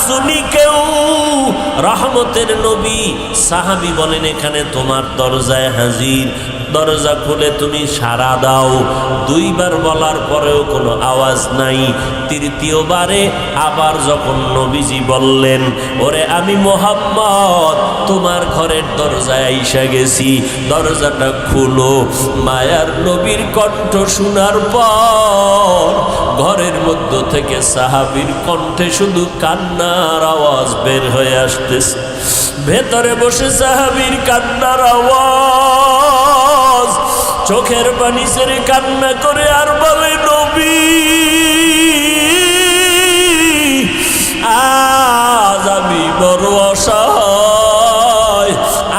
ডাকছুনি কেউ? রহমতের নবী। সাহাবী বলেন, এখানে তোমার দরজায় হাজির। দরজা খুলে তুমি সাড়া দাও। দুইবার বলার পরেও কোনো আওয়াজ নাই। তৃতীয়বারে আবার যখন নবীজি বললেন, ওরে আমি মুহাম্মদ তোমার ঘরের দরজায় আইসা গেছি, দরজাটা খুলো। মায়ার নবীর কণ্ঠ শোনার পর ঘরের মধ্য থেকে সাহাবীর কণ্ঠে শুধু কান্নার আওয়াজ বের হয়ে আসতেছে। ভেতরে বসে সাহাবীর কান্নার আওয়াজ, চোখের পানি ছেড়ে কান্না করে আর বলে, নবী আজ আমি বড় অসহায়,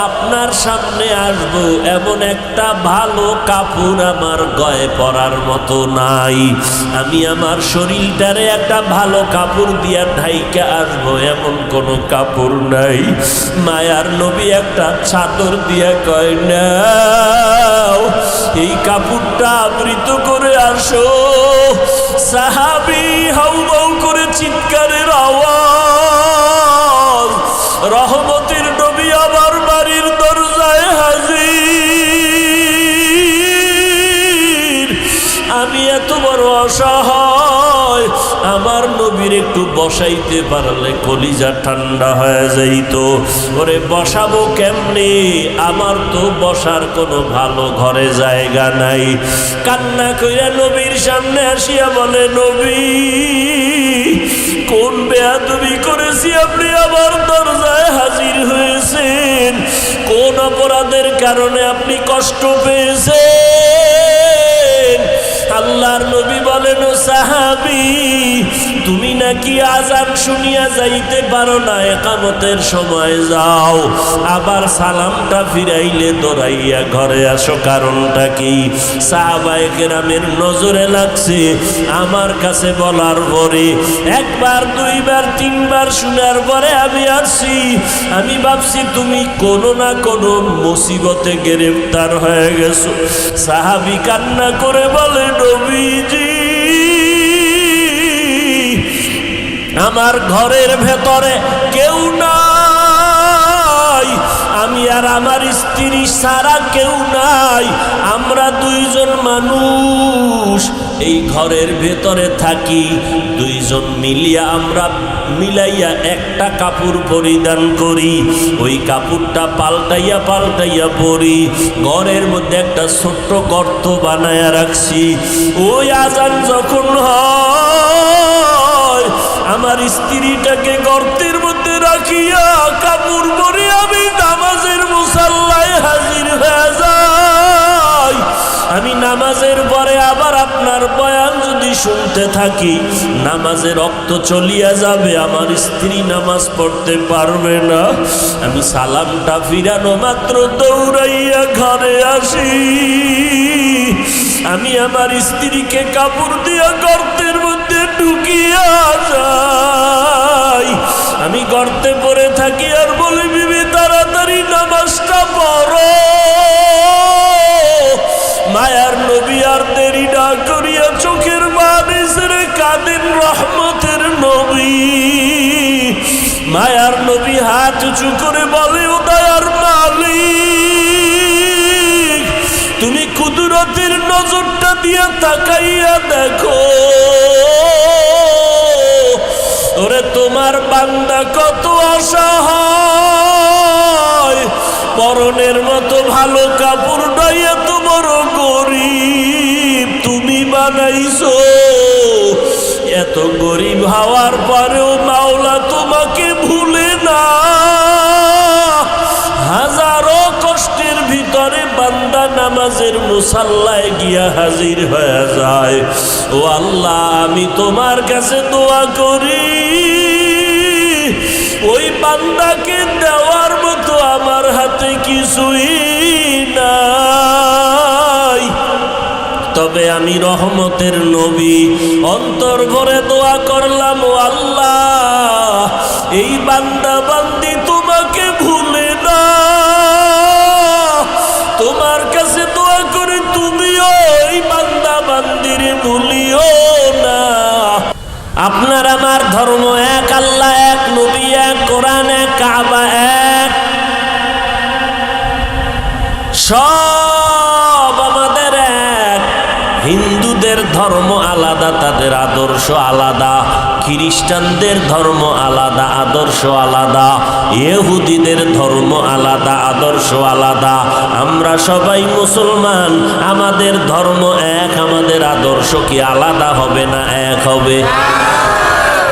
আপনার সামনে আসবো এমন একটা ভালো কাপড় আমার গায়ে পরার মতো নাই। আমি আমার শরীরটারে একটা ভালো কাপড় দিয়া ঢাইকে আসবো এমন কোনো কাপড় নাই। মায়ার নবী একটা চাদর দিয়া কয়, নাও এই কাপড়টা আবৃত করে আসো। সাহাবী হাউমাউ করে চিৎকারের আওয়াজ। রহমতের নবী আমার বাড়ির দরজায় হাজির। আমি এত বড় অসহায়, আমার নবীর একটু বসাইতে পারলে কলিজা ঠান্ডা হয়ে যাইত। ওরে বসাবো কেমনে? আমার তো বসার কোনো ভালো ঘরে জায়গা নাই। কান্না কইরা নবীর সামনে আসিয়া বলে, নবী কোন বেয়াদবি করেছি আপনি আমার দরজায় হাজির হয়েছেন? কোন অপরাধের কারণে আপনি কষ্ট পেয়েছেন? আল্লাহর নবী বলেন, ও সাহাবী তুমি নাকি আজান শুনিয়া যাইতে পারো না, ইকামতের সময় যাও, আবার সালামটা ফিরাইলে দৌড়াইয়া ঘরে আসো, কারণটা কি? সাহাবায়ে কেরামের নজরে লাগছে। আমার কাছে বলার পরে একবার দুইবার তিনবার শোনার পরে আমি আসছি। আমি ভাবছি তুমি কোনো না কোনো মুসিবতে গ্রেফতার হয়ে গেছো। সাহাবী কান্না করে বলে, নবীজি আমার ঘরের ভেতরে কেউ নাই, আমি আর আমার স্ত্রী ছাড়া কেউ নাই, আমরা দুইজন মানুষ এই ঘরের ভেতরে থাকি। দুইজন মিলিয়া আমরা মিলাইয়া একটা কাপড় পরিধান করি, ওই কাপড়টা পাল্টাইয়া পাল্টাইয়া পরি। ঘরের মধ্যে একটা ছোট্ট গর্ত বানায়া রাখছি। ওই আজান যখন হয় আমার স্ত্রীটাকে গর্তের মধ্যে রাখিয়া কাপড় পরে আমি নামাজের মুসাল্লায় হাজির হয়ে যাই। আমি নামাজের পরে আবার আপনার বয়ান যদি শুনতে থাকি, নামাজের রক্ত চলিয়া যাবে, আমার স্ত্রী নামাজ পড়তে পারবে না। আমি সালামটা ফিরানো মাত্র দৌড়াইয়া ঘরে আসি। আমি আমার স্ত্রীকে কাপড় দিয়া গর্তের মধ্যে ঢুকিয়া যাই। আমি গর্তে পড়ে থাকি আর বলি, বিবি তাড়াতাড়ি নামাজটা পড়ো। মায়ার নবী আর দেরি না করিয়া চোখের পানি ছেড়ে কাঁদেন রহমতের নবী। মায়ার নবী হাত উঁচু করে বলে, ও দয়ার মালিক তুমি কুদরতের নজরটা দিয়া তাকাইয়া দেখো, ওরে তোমার বান্দা কত অসহায়, পরনের মতো ভালো কাপড় নাই, এত বড় গরিব তুমি বানাইছো। এত গরিব হওয়ার পরেও মাওলা তোমাকে ভুলে না। হাজারো কষ্টের ভিতরে বান্দা নামাজের মুসাল্লায় গিয়া হাজির হয়ে যায়। ও আল্লাহ, আমি তোমার কাছে দোয়া করি, ওই বান্দাকে দেওয়ার মতো আমার হাতে কিছুই নাই। তবে আমি রহমতের নবী অন্তর ভরে দোয়া করলাম, ও আল্লাহ এই বান্দা বান্দি তোমাকে ভুলে না। তোমার কাছে দোয়া করে তুমিও এই বান্দা বান্দির ভুলিও না। আপনার আমার ধর্ম এক, আল্লাহ এক, কোরআন এক, কাবা এক, সব আমাদের এক। হিন্দুদের ধর্ম আলাদা, তাদের আদর্শ আলাদা। খ্রিস্টানদের ধর্ম আলাদা, আদর্শ আলাদা। ইহুদিদের ধর্ম আলাদা, আদর্শ আলাদা। আমরা সবাই মুসলমান, আমাদের ধর্ম এক, আমাদের আদর্শ কি আলাদা হবে না এক হবে?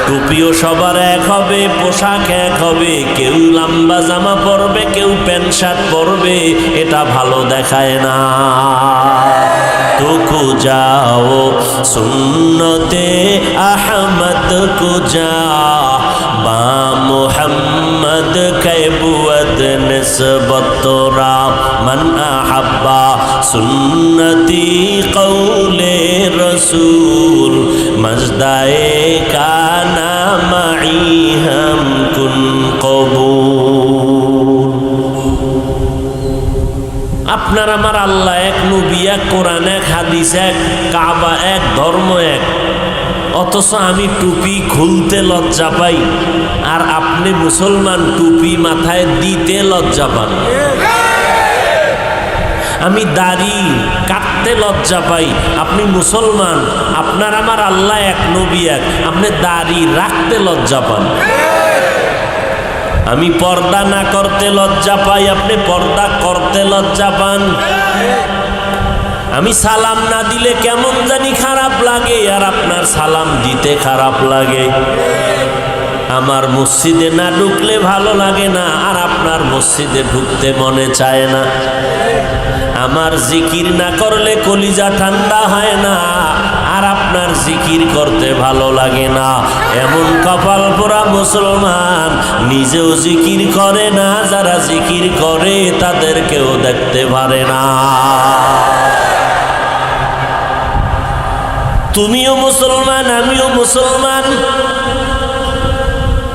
টুপিও সবার এক হবে, পোশাক এক হবে। কেউ লম্বা জামা পরবে, কেউ প্যান্ট শার্ট পরবে, এটা ভালো দেখায় না। তুকু যাও সুন্নতে আহমদ কুজা, বা মুহাম্মদ कैबुअत निस्बत तोरा मन अहब्बा सुन्नती कौले रसूल मजदाए का नामाई हम कुन कबूल। আপনার আমার আল্লাহ এক, নবী এক, কোরআন এক, হাদিস এক, কাবা এক, ধর্ম এক। অথচ আমি টুপি খুলতে লজ্জা পাই, আর আপনি মুসলমান টুপি মাথায় দিতে লজ্জা পান। আমি দাড়ি কাটতে লজ্জা পাই, আপনি মুসলমান, আপনার আমার আল্লাহ এক, নবী এক, আপনি দাড়ি রাখতে লজ্জা পান। আমি পর্দা না করতে লজ্জা পাই, আপনি পর্দা করতে লজ্জা পান। আমি সালাম না দিলে কেমন জানি খারাপ লাগে, আর আপনার সালাম দিতে খারাপ লাগে। আমার মসজিদে না ঢুকলে ভালো লাগে না, আর আপনার মসজিদে ঢুকতে মনে চায় না। আমার জিকির না করলে কলিজা ঠান্ডা হয় না, আর আপনার জিকির করতে ভালো লাগে না। এমন কপাল পোড়া মুসলমান, নিজেও জিকির করে না, যারা জিকির করে তাদেরকেও দেখতে পারে না। তুমিও মুসলমান, আমিও মুসলমান,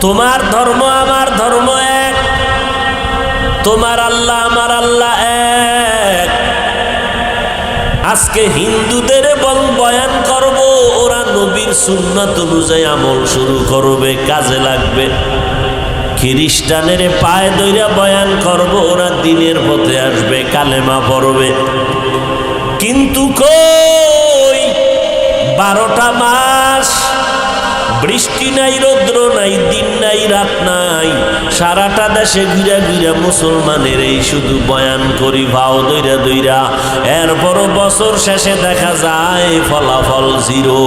তোমার ধর্ম আমার ধর্ম এক, তোমার আল্লাহ আমার আল্লাহ এক। আজকে হিন্দুদের বয়ান করব, ওরা নবীর সুন্নাত অনুযায়ী আমল শুরু করবে, কাজে লাগবে। খ্রিস্টানের পায়ে ধইরা বয়ান করব, ওরা দিনের পথে আসবে, কালেমা পড়বে। কিন্তু কই 12টা মাস বৃষ্টি নাই, রৌদ্র নাই, দিন নাই, রাত নাই, সারাটা দেশে ঘুরা ঘুরা মুসলমানের এই শুধু বয়ান করি ভাও দইরা দইরা। এরপরও বছর শেষে দেখা যায় ফলাফল জিরো।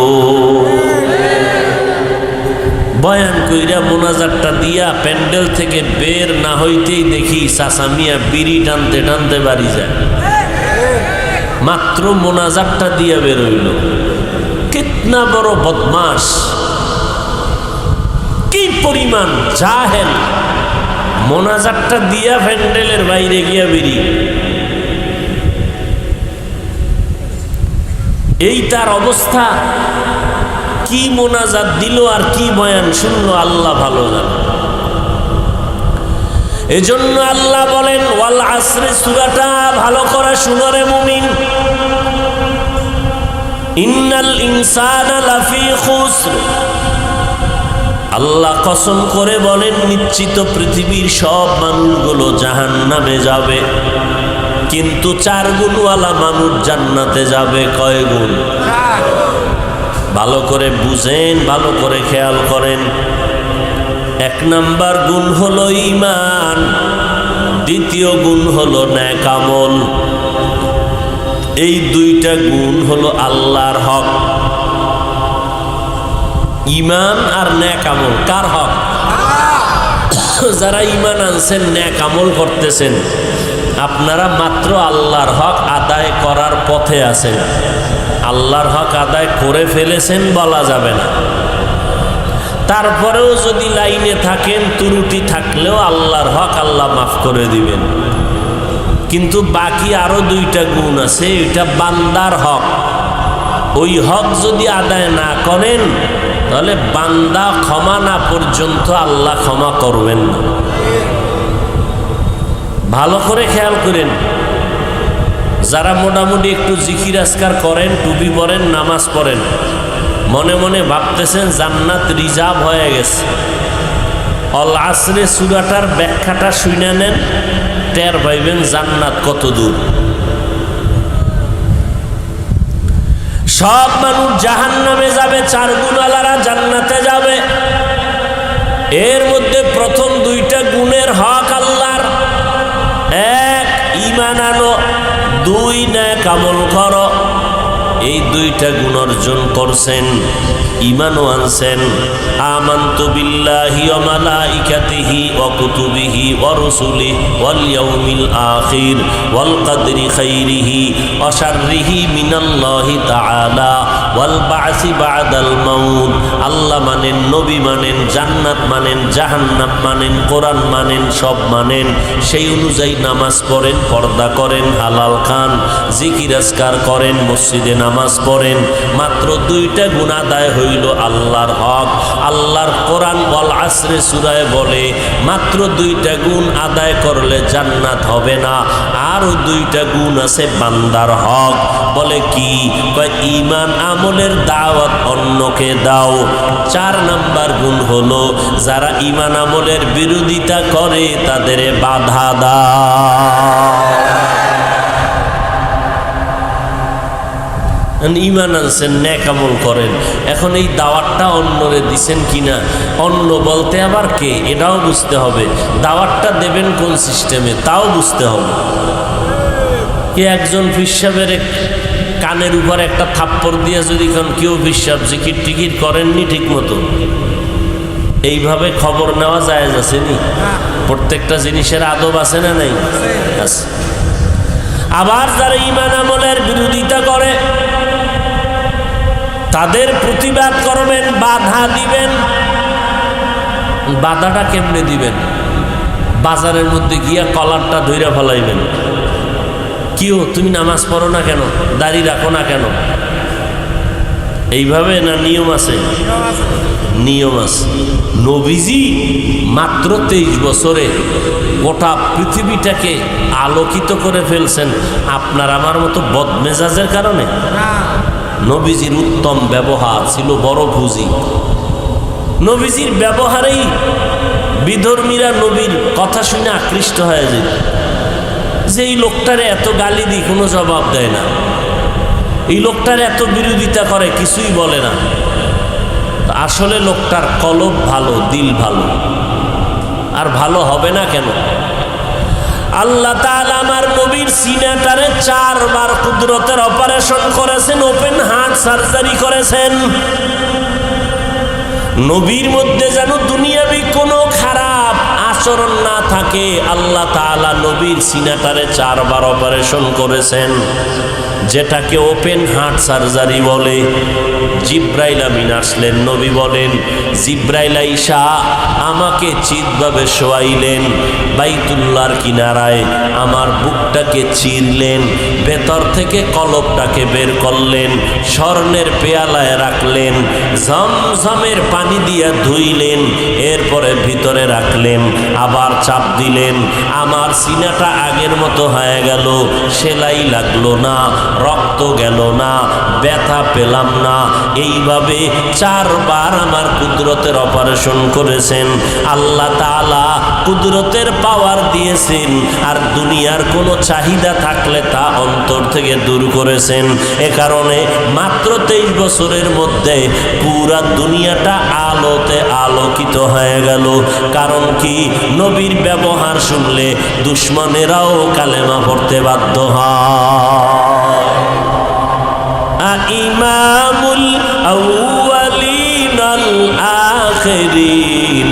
বয়ান কইরা মোনাজাতটা দিয়া প্যান্ডেল থেকে বের না হইতেই দেখি চাচা মিয়া বিড়ি টানতে টানতে বাড়ি যায়। মাত্র মোনাজাতটা দিয়া বের হইল। কিতনা বড় বদমাস, কি পরিমাণ জাহেল! মোনাজাতটা দিয়া প্যান্ডেলের বাইরে গিয়া বেরি। এই তার অবস্থা। কি মোনাজাত দিল আর কি বয়ান শুনলো আল্লাহ ভালো জানে। এজন্য আল্লাহ বলেন ওয়াল আসরে, সূরাটা ভালো করে শুনো রে মুমিন। ইন্নাল ইনসানা লাফি খুসর, আল্লাহ কসম করে বলেন নিশ্চিত পৃথিবীর সব মানুষগুলো জাহান্নামে যাবে, কিন্তু 4 গুণওয়ালা মানুষ জান্নাতে যাবে। কয় গুণ? ভালো করে বুঝেন, ভালো করে খেয়াল করেন। 1 নাম্বার গুণ হলো ঈমান, দ্বিতীয় গুণ হলো নেক আমল। এই 2টা গুণ হলো আল্লাহর হক। ঈমান আর নেক আমল কার হক? যারা ঈমান আনছেন, নেক আমল করতেছেন, আপনারা মাত্র আল্লাহর হক আদায় করার পথে আছেন। আল্লাহর হক আদায় করে ফেলেছেন বলা যাবে না। তারপরেও যদি লাইনে থাকেন, ত্রুটি থাকলেও আল্লাহর হক আল্লাহ মাফ করে দিবেন। কিন্তু বাকি আরো 2টা গুণ আছে, এটা বান্দার হক। ওই হক যদি আদায় না করেন, তাহলে বান্দা ক্ষমা না পর্যন্ত আল্লাহ ক্ষমা করবেন না। ভালো করে খেয়াল করেন। যারা মোটামুটি একটু জিকির আজকার করেন, টুপি পরেন, নামাজ পড়েন, মনে মনে ভাবতেছেন জান্নাত রিজার্ভ হয়ে গেছে। অল আসরে সূরাটার ব্যাখ্যাটা শুনে নেন, টের পাইবেন জান্নাত কত দূর। সব মানুষ জাহান্নামে যাবে, 4 গুণওয়ালারা জান্নাতে যাবে। এর মধ্যে প্রথম 2টা গুণের হক আল্লাহর। 1 ঈমান আনো, 2 নেক আমল করো। এই 2টা গুণ অর্জন করছেন, ঈমানও আনছেন। আমানতু বিল্লাহি ওয়া মালাইকাতিহি ওয়া কুতুবিহি ওয়া রুসুলিহি ওয়াল ইয়াউমিল আখির ওয়াল কদরি খাইরিহি ওয়া শাররিহি মিনাল্লাহি তাআলা ওয়াল বা'সি বা'দাল মাউত। আল্লাহ মানেন, নবী মানেন, জান্নাত মানেন, জাহান্নাম মানেন, কোরআন মানেন, সব মানেন। সেই অনুযায়ী নামাজ পড়েন, পর্দা করেন, হালাল খান, জিকির আজকার করেন, মসজিদে নামাজ পড়েন। মাত্র 2টা গুণ আদায় হইল আল্লাহর হক। আল্লাহর কোরআন ওয়াল আসরে সূরায় বলে মাত্র 2টা গুণ আদায় করলে জান্নাত হবে না, আরো 2টা গুণ আছে বান্দার হক। বলে কি? ঈমান আমলের দাওয়াত অন্যকে দাও। 4 নাম্বার গুণ হলো যারা ঈমান আমলের বিরোধিতা করে তাদের বাধা দাও। ঈমান আনছেন, নেক আমল করেন, এখন এই দাওয়াতটা অন্যরে দিছেন কিনা, অন্য বলতে আবার কে, এটাও বুঝতে হবে। দাওয়াতটা দেবেন কোন সিস্টেমে তাও বুঝতে হবে। কি একজন পীর সাহেবের কানের উপর একটা থাপ্পড় দিয়ে যদি কেউ পীর সাহেব জিকির টিকির করেননি ঠিক মতো, এইভাবে খবর নেওয়া যায় আছে নি? প্রত্যেকটা জিনিসের আদব আছে না নাই? আছে। আবার যারা ঈমান আমলের বিরোধিতা করে তাদের প্রতিবাদ করবেন, বাধা দিবেন। বাধাটা কেমনে দিবেন? বাজারের মধ্যে গিয়া কলারটা ধইরা ফেলাইবেন। কিও তুমি নামাজ পড়ো না কেন, দাড়ি রাখো না কেন? এইভাবে না নিয়ম আছে? নিয়ম আছে। নবীজি মাত্র 23 বছরে গোটা পৃথিবীটাকে আলোকিত করে ফেলছেন আপনার আমার মতো বদমেজাজের কারণে? নবীজির উত্তম ব্যবহার ছিল বড় বুঝি। নবীজির ব্যবহারেই বিধর্মীরা নবীর কথা শুনে আকৃষ্ট হয়ে যেত, যে এই লোকটারে এত গালি দিই কোনো জবাব দেয় না, এই লোকটার এত বিরোধিতা করে কিছুই বলে না। আসলে লোকটার কলব ভালো, দিল ভালো। আর ভালো হবে না কেন? আল্লাহ তাআলা আমার নবীর সিনাটারে 4 বার কুদরতের অপারেশন করেছেন, ওপেন হার্ট সার্জারি করেছেন। নবীর মধ্যে যেন দুনিয়াবি কোনো খারাপ আচরণ না থাকে, আল্লাহ তাআলা নবীর সিনাটারে 4 বার অপারেশন করেছেন, যেটাকে ওপেন হার্ট সার্জারি বলে। জিব্রাইল আমিন আসলেন, নবী বলেন জিব্রাইল আইসা আমাকে চিৎভাবে শোয়াইলেন, বাইতুল্লাহর কিনারায় আমার বুকটাকে চিরলেন, ভেতর থেকে কলবটাকে বের করলেন, স্বর্ণের পেয়ালায় রাখলেন, ঝমঝমের পানি দিয়া ধুইলেন, এরপরে ভিতরে রাখলেন, আবার চাপ দিলেন। আমার সিনাটা আগের মতো হয়ে গেল, সেলাই লাগলো না, রক্ত গেল না, ব্যথা পেলাম না। এইভাবে 4 বার আমার কুদরতের অপারেশন করেছেন। আল্লাহ তাআলা কুদরতের পাওয়ার দিয়েছেন, আর দুনিয়ার কোনো চাহিদা থাকলে তা অন্তর থেকে দূর করেছেন। এ কারণে মাত্র 23 বছরের মধ্যে পুরা দুনিয়াটা আলোতে আলোকিত হয়ে গেল। কারণ কি? নবীর ব্যবহার শুনলে দুশ্মনেরাও কালেমা পড়তে বাধ্য হয়। ইমামুল আউয়ালিন আল আখিরিন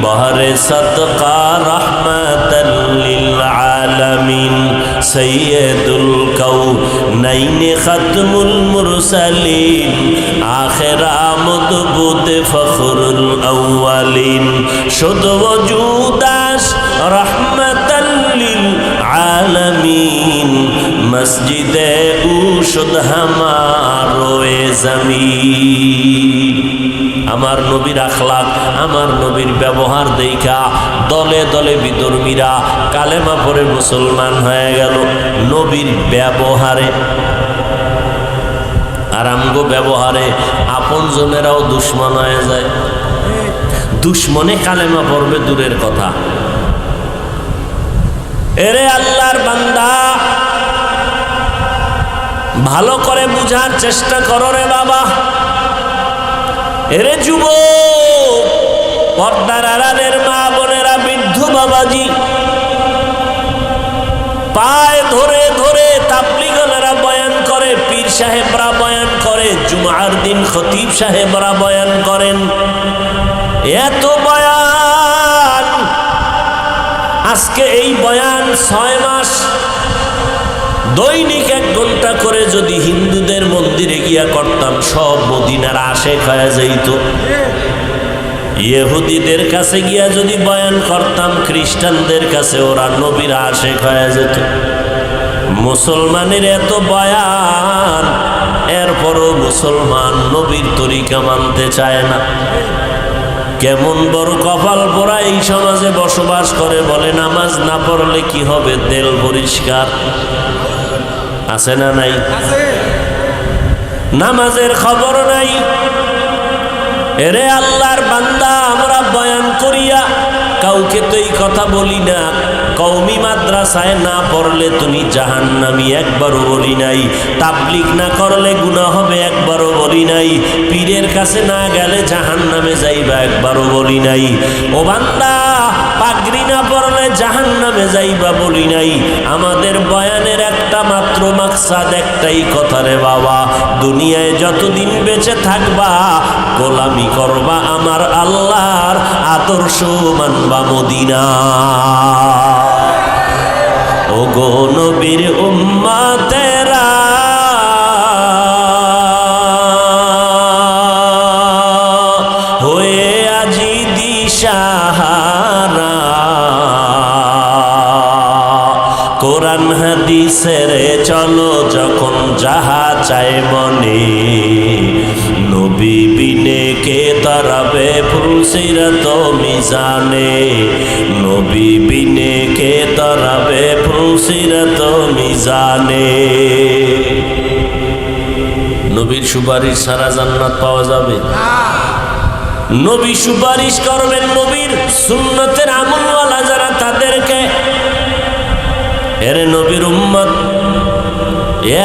বহরে সদকা রাহমাতাল লিল আলামিন সৈয়দুল কাউনাইন খাতমুল মুরসালিন আখির আমদ বুদ ফখরুল আউয়ালিন শুধু ওজুদাস রাহমাতাল লিল আলামিন মসজিদে উশুদ হামারোয়ে জমিন। আমার নবীর আখলাক, আমার নবীর ব্যবহার দেখা দলে দলে বিধর্মীরা কালেমা পড়ে মুসলমান হয়ে গেল নবীর ব্যবহারে। আর আমগো ব্যবহারে আপন জনেরাও দুশ্মন হয়ে যায়। দুশ্মনে কালেমা পড়বে দূরের কথা। এরে আল্লাহর বান্দা, ভালো করে বুঝার চেষ্টা করো রে বাবা। এরে যুবক, পর্দার আড়ালের মা বোনেরা, বৃদ্ধ বাবাজি, পায়ে ধরে ধরে তাবলীগীরা বয়ান করে, পীর সাহেবরা বয়ান করে, জুমার দিন খতিব সাহেবরা বয়ান করেন। এত বয়ান, আজকে এই বয়ান 6 মাস দৈনিক 1 ঘন্টা করে যদি হিন্দুদের মন্দিরে গিয়া করতাম, সব মদিনার আশেক হয়ে যাইত। ইহুদিদের কাছে গিয়া যদি বয়ান করতাম, খ্রিস্টানদের কাছে ওরা নবীর আশেক হয়ে যেত। মুসলমানের এত বয়ান, এরপরও মুসলমান নবীর তরিকা মানতে চায় না। কেমন বড় কপাল পোড়া এই সমাজে বসবাস করে বলে, নামাজ না পড়লে কি হবে? তেল পরিষ্কার আছে না নাই? নামাজের খবর নাই। এরে আল্লাহর বান্দা, আমরা বয়ান করিয়া কাউকে তো এই কথা বলি না, কওমি মাদ্রাসায় না পড়লে তুমি জাহান্নামী, একবারও বলি নাই। তাবলীগ না করলে গুনাহ হবে, একবারও বলি নাই। পীরের কাছে না গেলে জাহান্নামে যাইবা, একবারও বলি নাই। ও বান্দা, পাগড়ি না পড়লে জাহান্নামে যাইবা, বলি নাই। আমাদের বয়ানের একটা মাত্র মাকসাদ, একটাই কথা রে বাবা, দুনিয়ায় যতদিন বেঁচে থাকবা গোলামি করবা আমার আল্লাহর, আদর্শ মানবা মদিনা। ও গো নবীর উম্মতেরা, হয়ে আজি দিশাহারা, কোরআন হাদিসের চলো যখন যাহা চায় মনে, নবী বিনে কে তারাবে ফুলসিরাত মিজানে, নবী বিনে কে তারাবে ফুলসিরাত মিজানে। নবীর সুপারিশ ছাড়া জান্নাত পাওয়া যাবে? নবী সুপারিশ করবেন, নবীর সুন্নতের আমলওয়ালা যারা তাদেরকে। এরে নবীর উম্মত,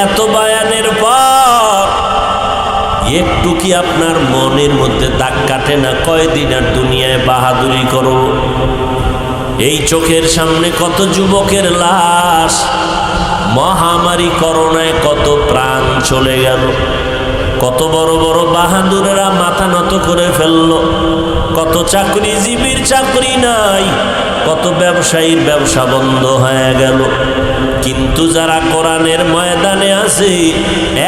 এত বয়ানের পর একটু কি আপনার মনের মধ্যে দাগ কাটে না? কয়দিন আর দুনিয়ায় বাহাদুরি করো? এই চোখের সামনে কত যুবকের লাশ, মহামারী করোনায় কত প্রাণ চলে গেল, কত বড় বড় বাহাদুরেরা মাথা নত করে ফেলল, কত চাকরিজীবীর চাকরি নাই, কত ব্যবসায়ীর ব্যবসা বন্ধ হয়ে গেল। কিন্তু যারা কোরআনের ময়দানে আছে,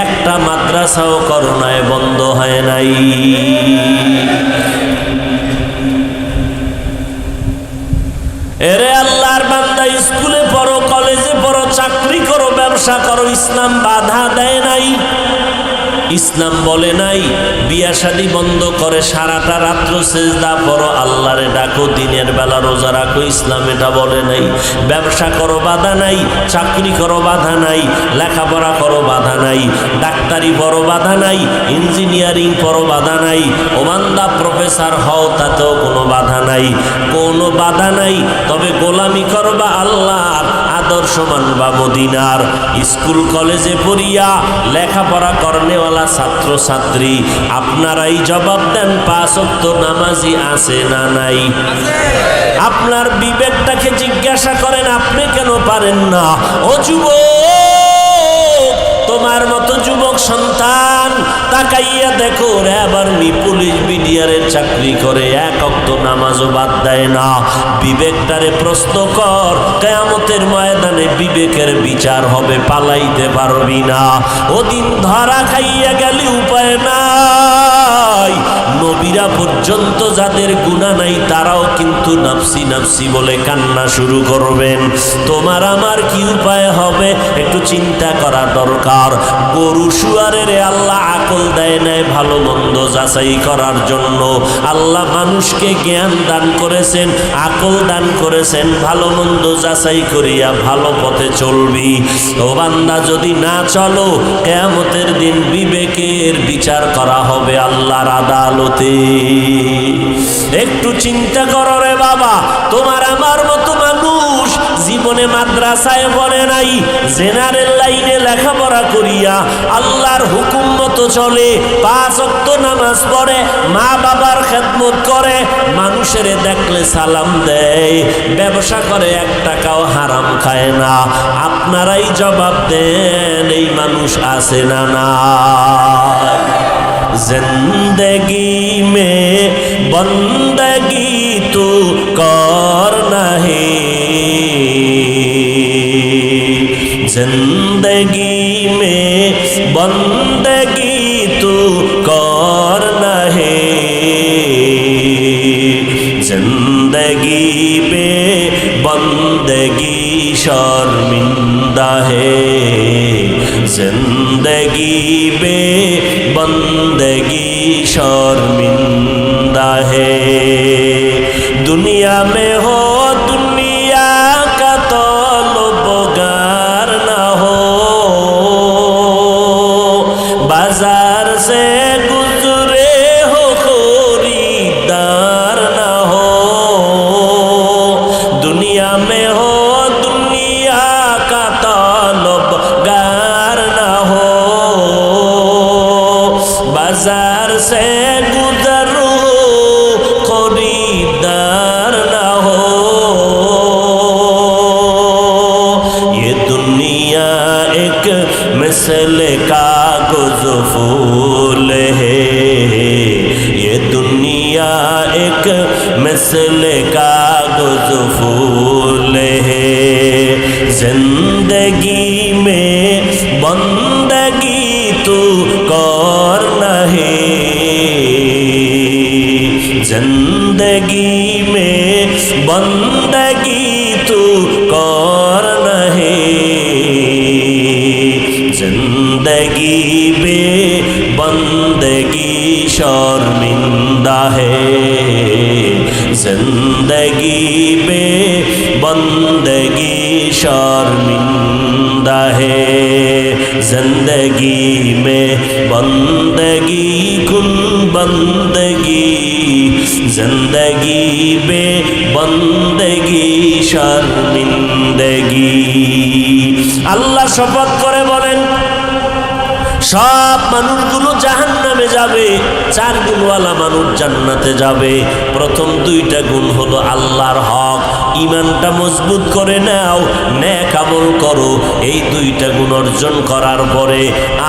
একটা মাদ্রাসাও করোনায় বন্ধ হয় নাই। এরে আল্লাহর বান্দা, স্কুলে পড়ো, কলেজে পড়ো, চাকরি করো, ব্যবসা করো, ইসলাম বাধা দেয় নাই। ইসলাম বলে নাই বিয়া শাদী বন্ধ করে সারাটা রাত্র সেজদা পড়ো, আল্লাহরে ডাকো, দিনের বেলা রোজা রাখো, ইসলাম এটা বলে নাই। ব্যবসা করো, বাধা নাই। চাকরি করো, বাধা নাই। লেখাপড়া করো, বাধা নাই। ডাক্তারি পড়ো, বাধা নাই। ইঞ্জিনিয়ারিং পড়ো, বাধা নাই। ও বান্দা, প্রফেসর হও, তাতেও কোনো বাধা নাই, কোনো বাধা নাই। তবে গোলামি করবা আল্লাহর, আদর্শ মানবা মদিনার। স্কুল কলেজে পড়িয়া লেখাপড়া করনেওয়ালা ছাত্র ছাত্রী, আপনারাই জবাব দেন, 5 ওয়াক্ত নামাজি আছে না নাই? আপনার বিবেকটাকে জিজ্ঞাসা করেন, আপনি কেন পারেন না? ও যুবক, তোমার মতো যুবক সন্তান তাকাইয়া দেখো, এবার পুলিশ বিডিআরের চাকরি করে, 1 ওয়াক্ত নামাজও বাদ দেয় না। বিবেকটারে প্রশ্ন কর, কিয়ামতের ময়দানে বিবেকের বিচার হবে, পালাইতে পারবি না। ওদিন ধরা খাইয়া গেলে উপায় নাই। নবীরা পর্যন্ত যাদের গুনাহ নাই, তারাও কিন্তু নাফসি নাফসি বলে কান্না শুরু করবেন। তোমার আমার কি উপায় হবে? একটু চিন্তা করা দরকার। গরু শুয়ারের আল্লাহ আকল দেয় নাই ভালো মন্দ যাচাই করার জন্য। আল্লাহ মানুষকে জ্ঞান দান করেছেন, আকল দান করেছেন, ভালো মন্দ যাচাই করিয়া ভালো পথে চলবি। ও বান্দা, যদি না চলো, কিয়ামতের দিন বিবেকের বিচার করা হবে আল্লাহর আদালতে। একটু চিন্তা করো রে বাবা, তোমার আমার মতো মানুষ জীবনে মাদ্রাসায় পড়ে নাই, জেনারেল লাইনে লেখাপড়া করিয়া আল্লাহর হুকুম মতো চলে, 5 ওয়াক্ত নামাজ পড়ে, মা বাবার খেদমত করে, মানুষের দেখলে সালাম দেয়, ব্যবসা করে, 1 টাকাও হারাম খায় না। আপনারাই জবাব দেন, এই মানুষ আছে না না? जिंदगी में बंदगी तू करना है, जिंदगी में बंदगी तू करना है, जिंदगी में बंदगी शर्मिंदा है, जिंदगी में बंदगी शर्मिंदा है। दुनिया में हो दुनिया का तलबगार ना हो, बाजार से गुजरे हो खरीदार ना हो, दुनिया में हो दुनिया का तलबगार ना हो, बाजार से गुजरो खरीदार ना हो। ये दुनिया एक मिसल कागज फूल है, ये दुनिया एक मिसल कागज फूल है, जिंदगी में बंदगी तू करना है, जिंदगी में बंदगी तू करना है, जिंदगी में बंदगी शर्मिंदा है, जिंदगी में बंदगी शर्मिंदा है, जिंदगी में बंदगी कुन बंदगी, जिंदगी में बंदगी शर्मिंदगी। আল্লাহ শপথ করে বলেন, সব মানুষগুলো জাহান্নামে যাবে, 4 গুণওয়ালা মানুষ জান্নাতে যাবে। প্রথম 2টা গুণ হলো আল্লাহর হক, ইমানটা মজবুত করে নাও, নেক আমল করো। এই 2টা গুণ অর্জন করার পরে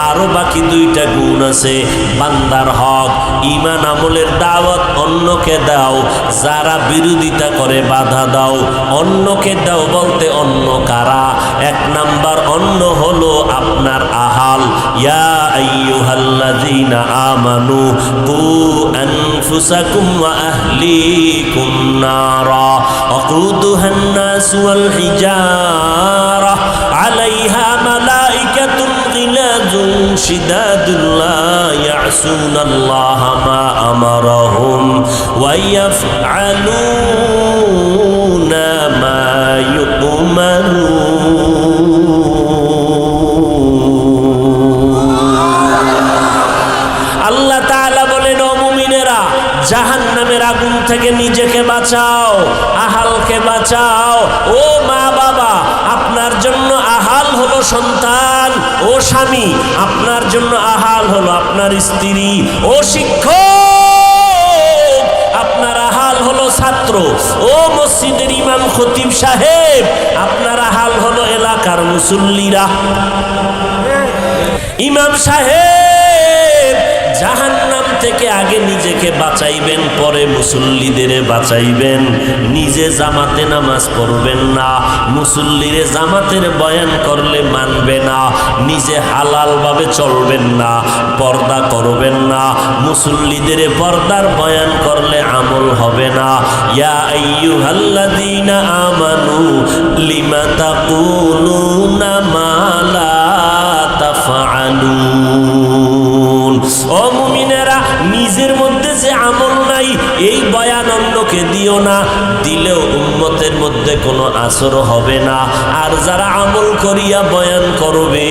আরো বাকি 2টা গুণ আছে, বান্দার হক, ইমান আমলের দাওয়াত অন্যকে দাও, যারা বিরোধিতা করে বাধা দাও। অন্যকে দাও বলতে অন্য কারা? 1 নাম্বার অন্য হলো আপনার আহাল। ইয়া আইয়ুহাল্লাযীনা আমানু কু আনফুসাকুম ওয়া আহলিকুম নারা ওয়াকুদুহান নাস ওয়াল হিজারা আলাইহা মালাইকাতুন গিলাযুন শিদাদুন লা ইয়াসুনাল্লাহা মা আমারাহুম ওয়া ইয়াফআলুনা মা জাহান্নামের আগুন থেকে নিজেকে বাঁচাও, আহালকে বাঁচাও। ও মা বাবা, আপনার জন্য আহাল হলো সন্তান, ও স্বামী আপনার জন্য আহাল হলো আপনার স্ত্রী, ও শিক্ষক আপনার আহাল হলো ছাত্র, ও মসজিদের ইমাম খতিব সাহেব আপনার আহাল হলো এলাকার মুসল্লিরা। ইমাম সাহেব জাহান্নাম থেকে আগে নিজেকে বাঁচাইবেন, পরে মুসল্লিদের বাঁচাইবেন। নিজে জামাতে নামাজ পড়বেন না, মুসল্লিরে জামাতের বয়ান করলে মানবে না। নিজে হালালভাবে চলবেন না, পর্দা করবেন না, মুসল্লিদের পর্দার বয়ান করলে আমল হবে না। ইয়া আইয়ুহাল্লাযীনা আমানু লিমা তাকুলুনা মা লা তাফআলুন। ও মুমিনেরা, নিজের মধ্যে যে আমল নাই এই বয়ান অন্যকে দিও না, দিলেও উম্মতে উম্মতের মধ্যে কোনো আসর হবে না। আর যারা আমল করিয়া বয়ান করবে,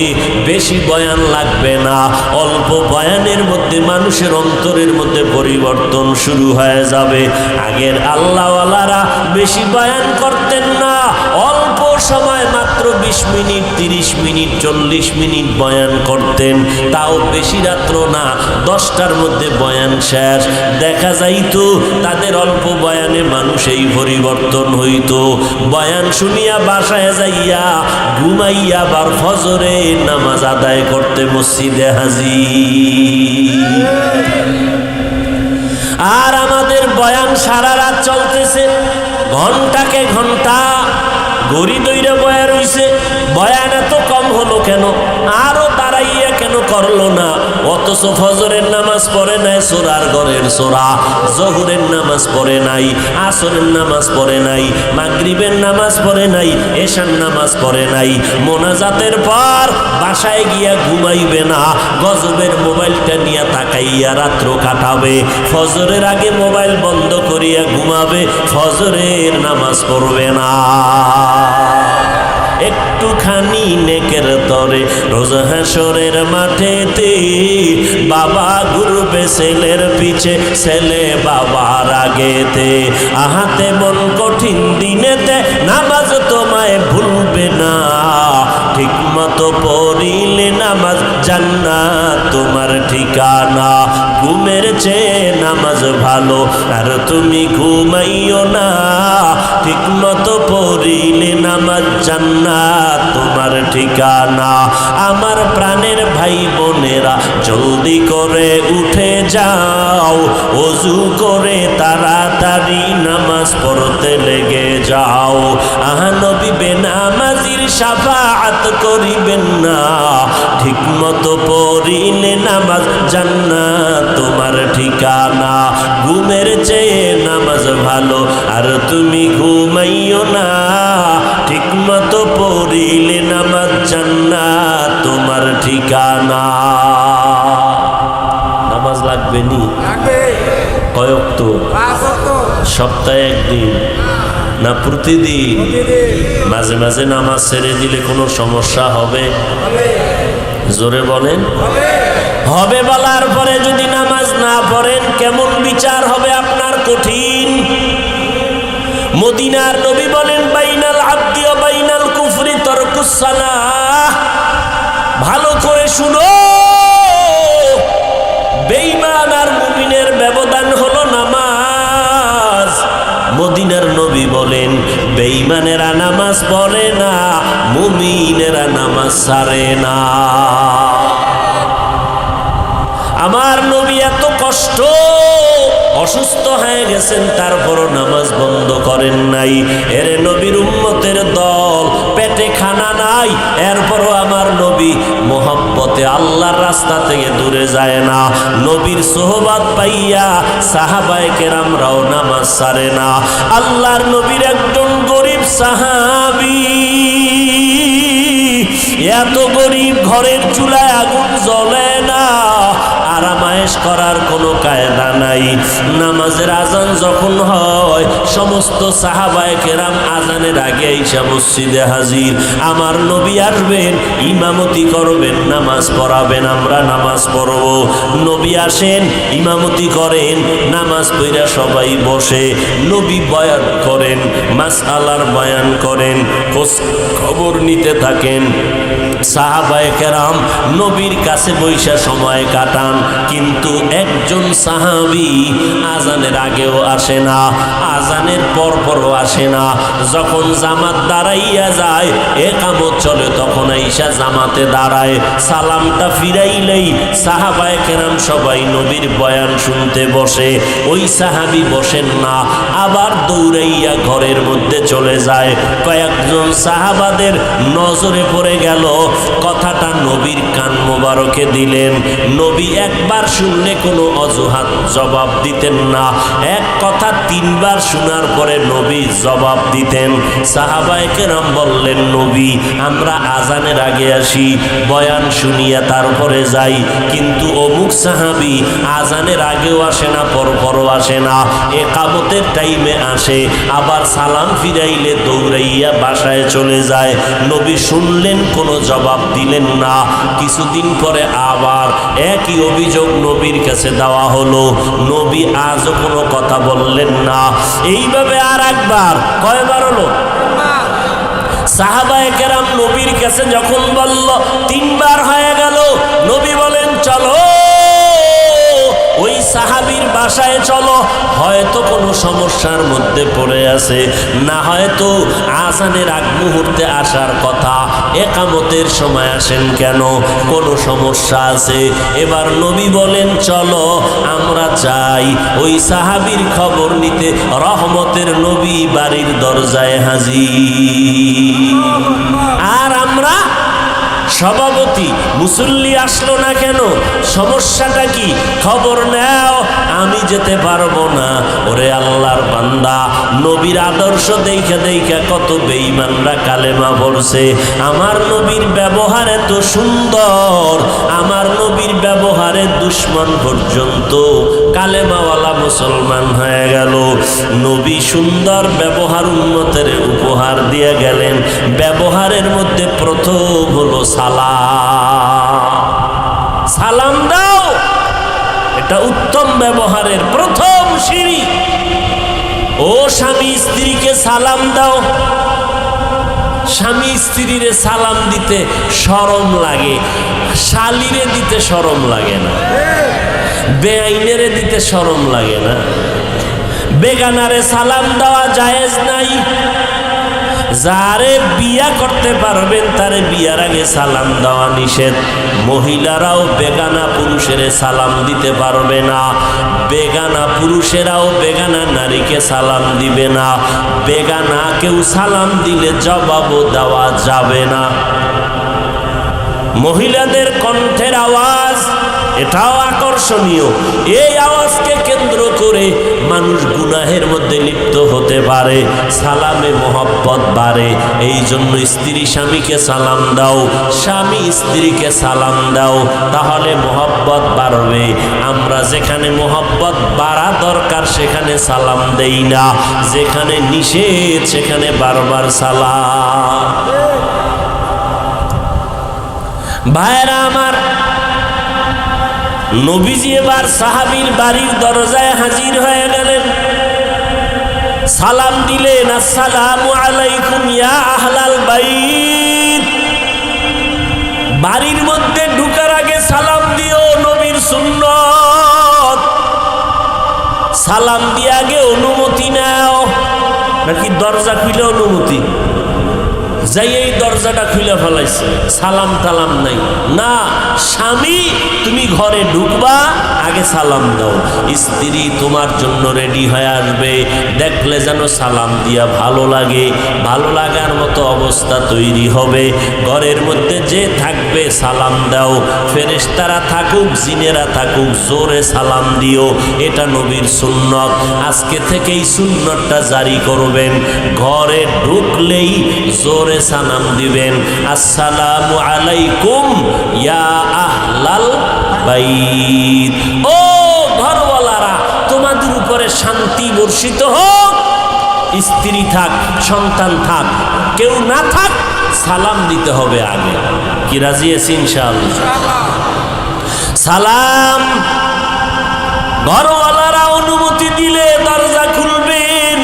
বেশি বয়ান লাগবে না, অল্প বয়ানের মধ্যে মানুষের অন্তরের মধ্যে পরিবর্তন শুরু হয়ে যাবে। আগের আল্লাহওয়ালারা বেশি বয়ান করতেন না, অল্প সময় মাত্র 20 মিনিট, 30 মিনিট, 40 মিনিট বয়ান করতেন, তাও বেশি রাত্র না, 10টার মধ্যে বয়ান শেষ। দেখা যাইতো তাদের অল্প বয়ানে মানুষেই পরিবর্তন হইতো। বয়ান শুনিয়া বাসায় যাইয়া ঘুমাইয়া আবার ফজরে নামাজ আদায় করতে মসজিদে হাজির। আর আমাদের বয়ান সারা রাত চলতেছে, ঘন্টাকে ঘন্টা গড়ি দইরা বয়া রইছে। বয়ান এত কম হলো কেন? আরো দাঁড়াইয়া কেন করলো না? অথচ ফজরের নামাজ পড়ে নাই, সোরার ঘরের সোরা, জহুরের নামাজ পড়ে নাই, আসরের নামাজ পড়ে নাই, মাগরিবের নামাজ পড়ে নাই, এশার নামাজ পড়ে নাই। মোনাজাতের পর বাসায় গিয়া ঘুমাইবে না, গজবের মোবাইলটা নিয়ে তাকাইয়া রাত্র কাটাবে। ফজরের আগে মোবাইল বন্ধ করিয়া ঘুমাবে, ফজরের নামাজ পড়বে না। একটুখানি নেকের তরে রোজ হাসরের মাঠেতে বাবা ঘুরবে ছেলের পিছে, ছেলে বাবার আগেতে। আহাতে মন কঠিন দিনেতে নামাজ তোমায় ভুলবে না, ঠিক মতো পড়িলে নামাজ জান্নাত তোমার ঠিকানা। ঘুমের চেয়ে নামাজ ভালো, আর তুমি ঘুমাইও না, ঠিক মতো পড়িলে নামাজ জান্নাত তোমার ঠিকানা। আমার প্রাণের ভাই বোনেরা জলদি করে উঠে যাও, ওযু করে তাড়াতাড়ি নামাজ পড়তে লেগে যাও। আহা নবী বেনামাজির শাফাআত করিবেন না, ঠিক মতো পড়িলে নামাজ জান্নাত তোমার ঠিকানা। ঘুমের চেয়ে নামাজ ভালো, আর তুমি ঘুমাইও না, ঠিক মতো পড়িলে নামাজ জান্নাত তোমার ঠিকানা। নামাজ লাগবে নি? কয় ওয়াক্ত? সপ্তাহে একদিন না প্রতিদিন? মাঝে মাঝে নামাজ ছেড়ে দিলে কোনো সমস্যা হবে? জোরে বলেন। হবে বলার পরে যদি নামাজ না পড়েন কেমন বিচার হবে আপনার? কঠিন। মদিনার নবী বলেন, বাইনাল আবদি ওয়া বাইনাল কুফরি তারকুস সালাহ। ভালো করে শুনো, বেঈমান আর মুমিনের ব্যবধান হলো নামাজ। মদিনার নবী বলেন, বেঈমানেরা নামাজ পড়ে না, মুমিনেরা নামাজ ছাড়ে না। আমার নবী এত কষ্ট, অসুস্থ হয়ে গেছেন, তারপরও নামাজ বন্ধ করেন নাই। এরে নবীর উম্মতের দল, পেটে খানা নাই, এরপরও আমার নবী মোহাব্বতে আল্লাহর রাস্তা থেকে দূরে যায় না। নবীর সোহবত পাইয়া সাহাবায়ে কেরামরাও নামাজ ছাড়ে না। আল্লাহর নবীর একজন গরিব সাহাবী, এত গরিব, ঘরের চুলায় আগুন জ্বলে না, আরামায়েশ করার কোনো কায়দা নাই। নামাজের আজান যখন হয়, সমস্ত সাহাবায়ে কেরাম আজানের আগে এসে মসজিদে হাজির। আমার নবী আসবেন, ইমামতি করবেন, নামাজ পড়াবেন, আমরা নামাজ পড়ব। নবী আসেন, ইমামতি করেন, নামাজ পড়া সবাই বসে। নবী বয়ান করেন, মাসআলার বয়ান করেন, খবর নিতে থাকেন। সাহাবায়ে কেরাম নবীর কাছে বৈশা সময় কাটান, কিন্তু একজন সাহাবী আজানের আগেও আসে না, আজানের পরপরও আসে না। যখন জামাত দাঁড়াইয়া যায়, একামত চলে, তখন আইসা জামাতে দাঁড়ায়। সালামটা ফিরাইলেই সাহাবায়ে কেরাম সবাই নবীর বয়ান শুনতে বসে। ওই সাহাবী বসেন না, আবার দৌড়াইয়া ঘরের মধ্যে চলে যায়। কয়েকজন সাহাবাদের নজরে পড়ে গেল, কথাটা নবীর কান মোবারকে দিলেন। নবী একবার শুনলে কোনো অজুহাত জবাব দিতেন না, এক কথা 3 বার শোনার পরে নবী জবাব দিতেন। সাহাবায়ে কেরাম বললেন, নবী আমরা আজানের আগে আসি, বয়ান শুনিয়া তারপরে যাই, কিন্তু অমুক সাহাবী আজানের আগেও আসে না, পরপরও আসে না, একামতের টাইমে আসে, আবার সালাম ফিরাইলে দৌড়াইয়া বাসায় চলে যায়। নবী শুনলেন, কোনো জবাব দিলেন না। কিছুদিন পরে আবার একই অভিযোগ নবীর কাছে দেওয়া হলো। নবী আজও কোনো কথা বললেন না। এইভাবে আর একবার, কয়বার হলো? সাহাবায়ে কেরাম নবীর কাছে যখন বলল, 3 বার হয়ে গেল। নবী বলেন, চলো ওই সাহাবীর বাসায় চলো, হয়তো কোনো সমস্যার মধ্যে পড়ে আছে, না হয়তো আযানের আগ মুহূর্তে আসার কথা, একামতের সময় আসেন কেন, কোনো সমস্যা আছে। এবার নবী বলেন, চলো আমরা যাই ওই সাহাবীর খবর নিতে। রহমতের নবী বাড়ির দরজায় হাজির। আর আমরা সভাপতি, মুসল্লি আসলো না কেন, সমস্যাটা কি, খবর নাও। আমি যেতে পারবো না। ওরে আল্লাহর বান্দা, নবীর আদর্শ দেখে দেখে কত বেঈমানরা কালেমা পড়ছে। আমার নবীর ব্যবহার এত সুন্দর, আমার নবীর ব্যবহারে দুশমন পর্যন্ত কালেমাওয়ালা মুসলমান হয়ে গেল। নবী সুন্দর ব্যবহার উম্মতের উপহার দিয়ে গেলেন। ব্যবহারের মধ্যে প্রথম হলো সালাম দাও। এটা উত্তম ব্যবহারের প্রথম সিঁড়ি। ও স্বামী স্ত্রীকে সালাম দাও। স্বামী স্ত্রীরে সালাম দিতে শরম লাগে, শালিরে দিতে শরম লাগে না, বেআইনেরে দিতে শরম লাগে না, বেগানারে সালাম দেওয়া জায়েজ নাই। যারে বিয়া করতে পারবেন তারে বিয়ার আগে সালাম দেওয়া নিষেধ। মহিলারাও বেগানা পুরুষের সালাম দিতে পারবে না, বেগানা পুরুষেরাও বেগানা নারীকে সালাম দিবে না। বেগানা কেউ সালাম দিলে জবাবও দেওয়া যাবে না। মহিলাদের কণ্ঠের আওয়াজ, এটাও আকর্ষণীয়। এই আওয়াজকে কেন্দ্র করে মানুষ গুনাহের মধ্যে লিপ্ত হতে পারে, সালামে মোহব্বত বাড়ে। এই জন্য স্ত্রী স্বামীকে সালাম দাও, স্বামী স্ত্রীকে সালাম দাও, তাহলে মোহব্বত বাড়বে। আমরা যেখানে মোহব্বত বাড়া দরকার সেখানে সালাম দেই না, যেখানে নিষেধ সেখানে বারবার সালাম। ভাইরা আমার, নবীজি এবার সাহাবীর বাড়ির দরজায় হাজির হয়ে গেলেন। সালাম দিলেন, আসসালামু আলাইকুম ইয়া আহলাল বাইত। বাড়ির মধ্যে ঢুকার আগে সালাম দিও, নবীর সুন্নত। সালাম দিয়ে আগে অনুমতি নাও, নাকি দরজা খুলে অনুমতি? যাই এই দরজাটা খুলে ফেলাইছে, সালাম টালাম নাই। না, স্বামী তুমি ঘরে ঢুকবা, আগে সালাম দাও। স্ত্রী তোমার জন্য রেডি হয়ে আসবে, দেখলে যেন সালাম দিয়া ভালো লাগে, ভালো লাগার মতো অবস্থা তৈরি হবে। ঘরের মধ্যে যে থাকবে সালাম দাও, ফেরেশতারা থাকুক জিনেরা থাকুক, জোরে সালাম দিও। এটা নবীর সুন্নত। আজকে থেকেই সুন্নতটা জারি করবেন। ঘরে ঢুকলেই জোরে সালাম দিবেন, আসসালামু আলাইকুম ইয়া আহলাল বাইত। ও ঘরওয়ালারা, তোমাদের উপরে শান্তি বর্ষিত হোক। স্ত্রী থাক, সন্তান থাক, কেউ না থাক, সালাম দিতে হবে আগে। কি রাজি আছি ইনশাআল্লাহ? সালাম। ঘরওয়ালারা অনুমতি দিলে দরজা খুলবেন,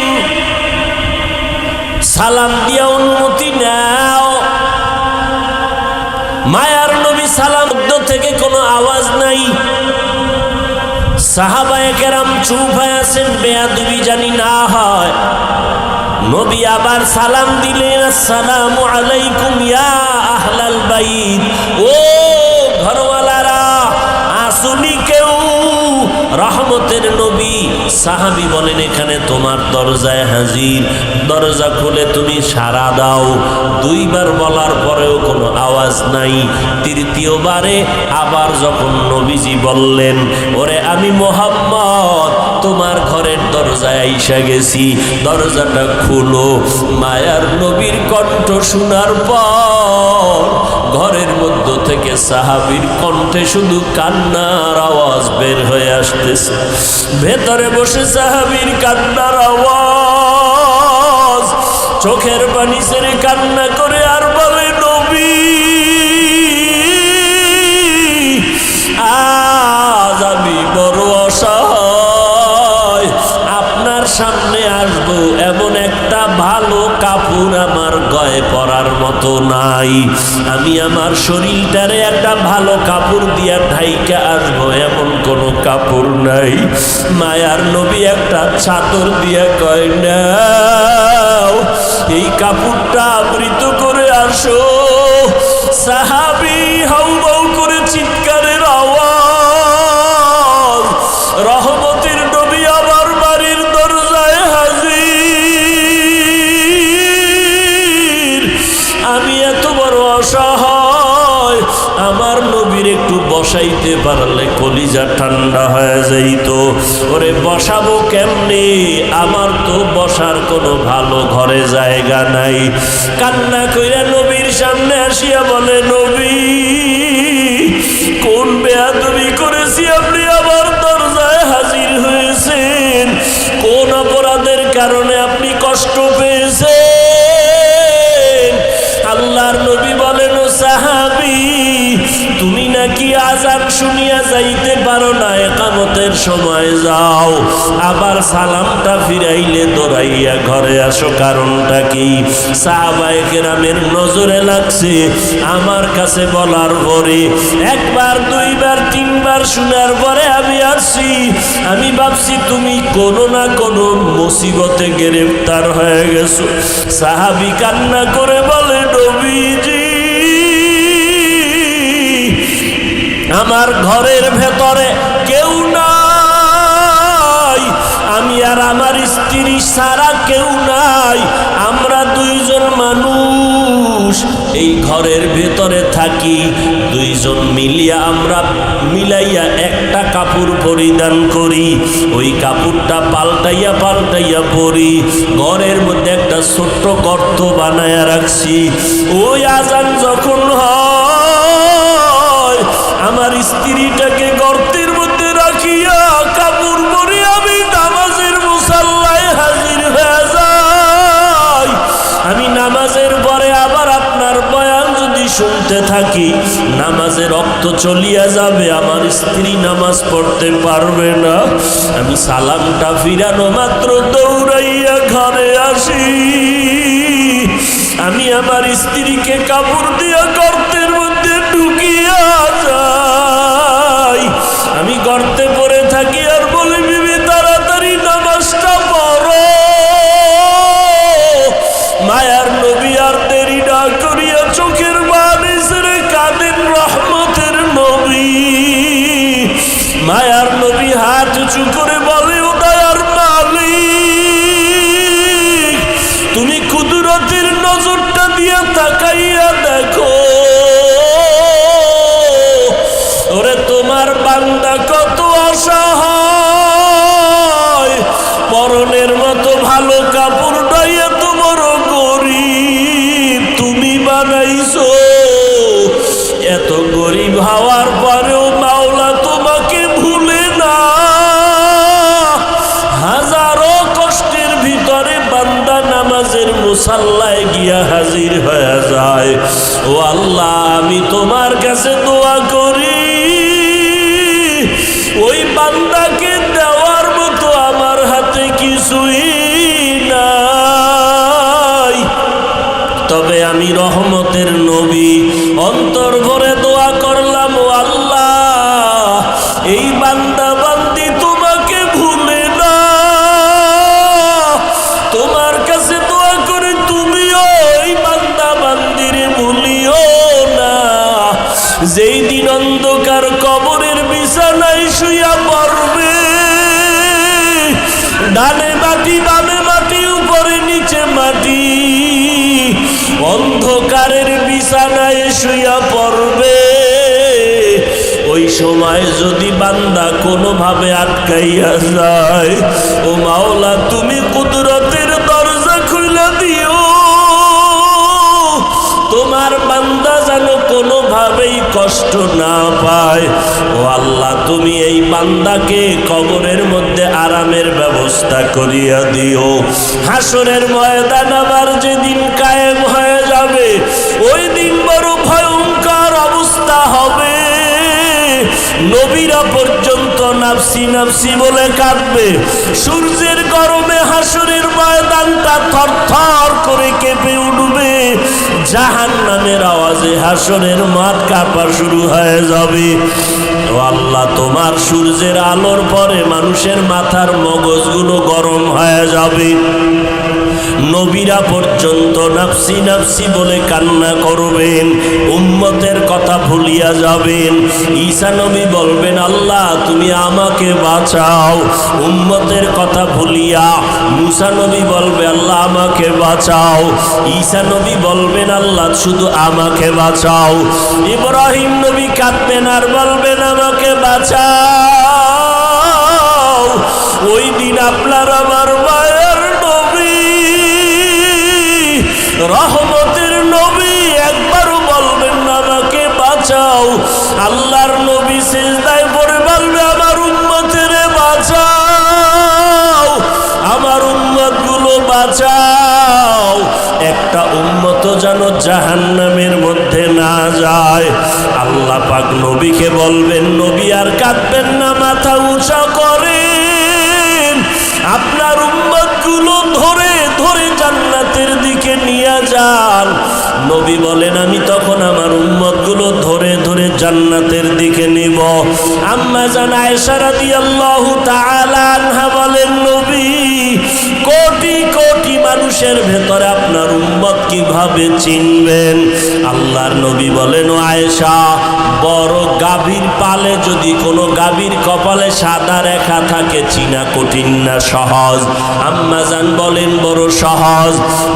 সালাম দিয়া অনুমতি নাও। মায়ার নবী সালাম থেকে কোনো আওয়াজ নাই। সাহাবায়ে কেরাম চুপ হয়ে আছেন, বেয়াদবি জানি না হয়। নবী আবার সালাম দিলেন, আসসালামু আলাইকুম ইয়া আহলাল বাইত। ও ঘরওয়ালারা, আসুনি কেউ? রহমতের নবী সাহাবী বলেন, এখানে তোমার দরজায় হাজির। দরজা খুলে তুমি সাড়া দাও। 2 বার বলার পরেও কোনো আওয়াজ নাই। তৃতীয়বারে আবার যখন নবীজি বললেন, ওরে আমি মুহাম্মদ তোমার ঘরের দরজায় আইসা গেছি, দরজাটা খুলো। মায়ার নবীর কণ্ঠ শোনার পর ঘরের মধ্য থেকে সাহাবীর কণ্ঠে শুধু কান্নার আওয়াজ বের হয়ে আসতেছে। ভেতরে বসে সাহাবীর কান্নার আওয়াজ। চোখের পানি ছেড়ে কান্না করে আর বলে, নবী আজ আমি বড় অসহায়, আপনার সামনে আসবো এমন একটা ভালো কাপড় আমার গায়ে পরার মতো নাই, আমি আমার শরীরটারে একটা ভালো কাপড় দিয়া ঢাইকা আসবো এমন কোনো কাপড় নাই। মায়ার নবী একটা চাদর দিয়া কয়, নাও এই কাপড়টা আবৃত করে আসো। সাহাবী হাউমাউ করে চিৎকারের আওয়াজ, রহমতের নবী আমার বাড়ির দরজায় হাজির। আমি এত বড় অসহায়, আমার নবীর একটু বসাইতে পারলে কলিজা ঠান্ডা হয়ে যাইত। ওরে বসাবো কেমনে, আমার তো বসার কোনো ভালো ঘরে জায়গা নাই। কান্না কইরা নবীর সামনে আসিয়া বলে, নবী কোন বেয়াদবি করেছি আপনি আমার দরজায় হাজির হয়েছেন? কোন অপরাধের কারণে আপনি কষ্ট পেয়েছেন? আল্লাহর নবী বলেন, ও সাহাবী, তুমি নাকি আযান শুনিয়া যাইতে পারো না, ইকামতের সময় যাও, আবার সালামটা ফিরাইলে দৌড়াইয়া ঘরে আসো, কারণটা কি? সাহাবায়ে কেরামের নজরে লাগছে। আমার কাছে বলার পরে একবার দুইবার তিনবার শোনার পরে আমি আসছি, আমি ভাবছি তুমি কোনো না কোনো মুসিবতে গ্রেফতার হয়ে গেছো। সাহাবী কান্না করে বলে, নবীজি আমার ঘরের ভেতরে কেউ নাই, আমি আর আমার স্ত্রী ছাড়া কেউ নাই, আমরা দুইজন মানুষ এই ঘরের ভেতরে থাকি, দুইজন মিলিয়া আমরা মিলাইয়া একটা কাপড় পরিধান করি, ওই কাপড়টা পাল্টাইয়া পাল্টাইয়া পরি, ঘরের মধ্যে একটা ছোট্ট গর্ত বানায়া রাখছি। ওই আযান যখন হয় আমার স্ত্রীটাকে গর্তের মধ্যে রাখিয়া কাপড় পরে আমি নামাজের মুসাল্লায় হাজির হয়ে যাই। আমি নামাজের পরে আবার আপনার বয়ান যদি শুনতে থাকি, নামাজের রক্ত চলিয়া যাবে, আমার স্ত্রী নামাজ পড়তে পারবে না। আমি সালামটা ফিরানো মাত্র দৌড়াইয়া ঘরে আসি, আমি আমার স্ত্রীকে কাপড় দিয়া গর্তের মধ্যে ঢুকিয়া যাই। আমি গর্তে পড়ে থাকি আর বলি, বিবি তাড়াতাড়ি নামাজটা পড়ো। মায়ার নবী আর দেরি না করিয়া চোখের পানি ছেড়ে কাঁদেন রহমতের নবী। মায়ার নবী হাত উঁচু করে বলে, ও দয়ার মালিক, তুমি কুদরতের নজরটা দিয়ে তাকাইয়া দেখো, ওরে তোমার বান্দা কত অসহায়, পরনের মতো ভালো কাপড় নাই, এত বড় গরিব তুমি বানাইছো। এত গরিব হওয়ার পরেও মাওলা তোমাকে ভুলে না। হাজারো কষ্টের ভিতরে বান্দা নামাজের মুসাল্লায় গিয়া হাজির হয়ে যায়। ও আল্লাহ, আমি তোমার কাছে দোয়া করি, ওই বান্দাকে দেওয়ার মতো আমার হাতে কিছুই নাই। তবে আমি রহমতের নবী অন্তর ভরে দোয়া করলাম, ও আল্লাহ, এই বান্দা বান্দি তোমাকে ভুলে না। তোমার কাছে দোয়া করে তুমিও এই বান্দা বান্দিরে ভুলিও না। যেই দিন অন্ধকার কবরের বিছানায় শুইয়া পড়বে, ডানে মাটি বামে মাটি উপরে নিচে মাটি, অন্ধকারের বিছানায় শুইয়া পড়বে, ওই সময় যদি বান্দা কোনোভাবে আটকাইয়া যায়, ও মাওলা তুমি কুদরতের দরজা খুলে দিও, তোমার বান্দা যেন কোনোভাবেই কষ্ট না পায়। ও আল্লাহ, তুমি এই বান্দাকে কবরের মধ্যে আরামের ব্যবস্থা করিয়া দিও। হাসরের ময়দান আবার যেদিন কায়েম হয়ে যাবে, ওই দিন বড় ভয়ঙ্কর অবস্থা হবে। নবীরা পর্যন্ত নাফসি নাফসি বলে কাঁদবে। সূর্যের গরমে হাসরের ময়দানটা থরথর করে কেঁপে উঠবে। জাহান্নামের আওয়াজে হাসরের মাঠ কাঁপা শুরু হয়ে যাবে। ও আল্লাহ, তোমার সূর্যের আলোর পরে মানুষের মাথার মগজগুলো গরম হয়ে যাবে। নবীরা পর্যন্ত নাফসি নাফসি বলে কান্না করবেন, উম্মতের কথা ভুলিয়া যাবেন। ঈসা নবী বলবেন, আল্লাহ তুমি আমাকে বাঁচাও, উম্মতের কথা ভুলিয়া। মুসা নবী বলবে, আল্লাহ আমাকে বাঁচাও। ঈসা নবী বলবেন, আল্লাহ শুধু আমাকে বাঁচাও। ইব্রাহিম নবী কাঁদবেন আর বলবেন, আমাকে বাঁচাও। ওই দিন আপনার আমার মায়ের নবী, রহমতের নবী একবারও বলবেন না আমাকে বাঁচাও। আল্লাহর নবী সিজদায় পড়ে বলবে, আমার উম্মতের বাঁচাও, আমার উম্মতগুলো বাঁচাও। একটা উম্মত যেন জাহান্নামের মধ্যে না যায়। আল্লাহ পাক নবীকে বলবেন, নবী আর কাঁদবেন না, মাথা উঁচা করেন, আপনার উম্মতগুলো ধরে ধরে জান্নাতের দিকে নিয়ে যান। নবী বলেন, আমি তখন আমার উম্মতগুলো ধরে ধরে জান্নাতের দিকে নিব। আম্মা জান আয়েশা রাদিয়াল্লাহু তাআলা আনহা বলেন, নবী কোটি কোটি মানুষের ভেতরে আপনার উম্মত কিভাবে চিনবেন? আল্লাহর নবী বলেন, ও আয়েশা, বড় গাভীর পালে যদি কোনো গাভীর কপালে সাদা রেখা থাকে, চিনা কঠিন না সহজ? আম্মা জান বলেন, বড় সহজ।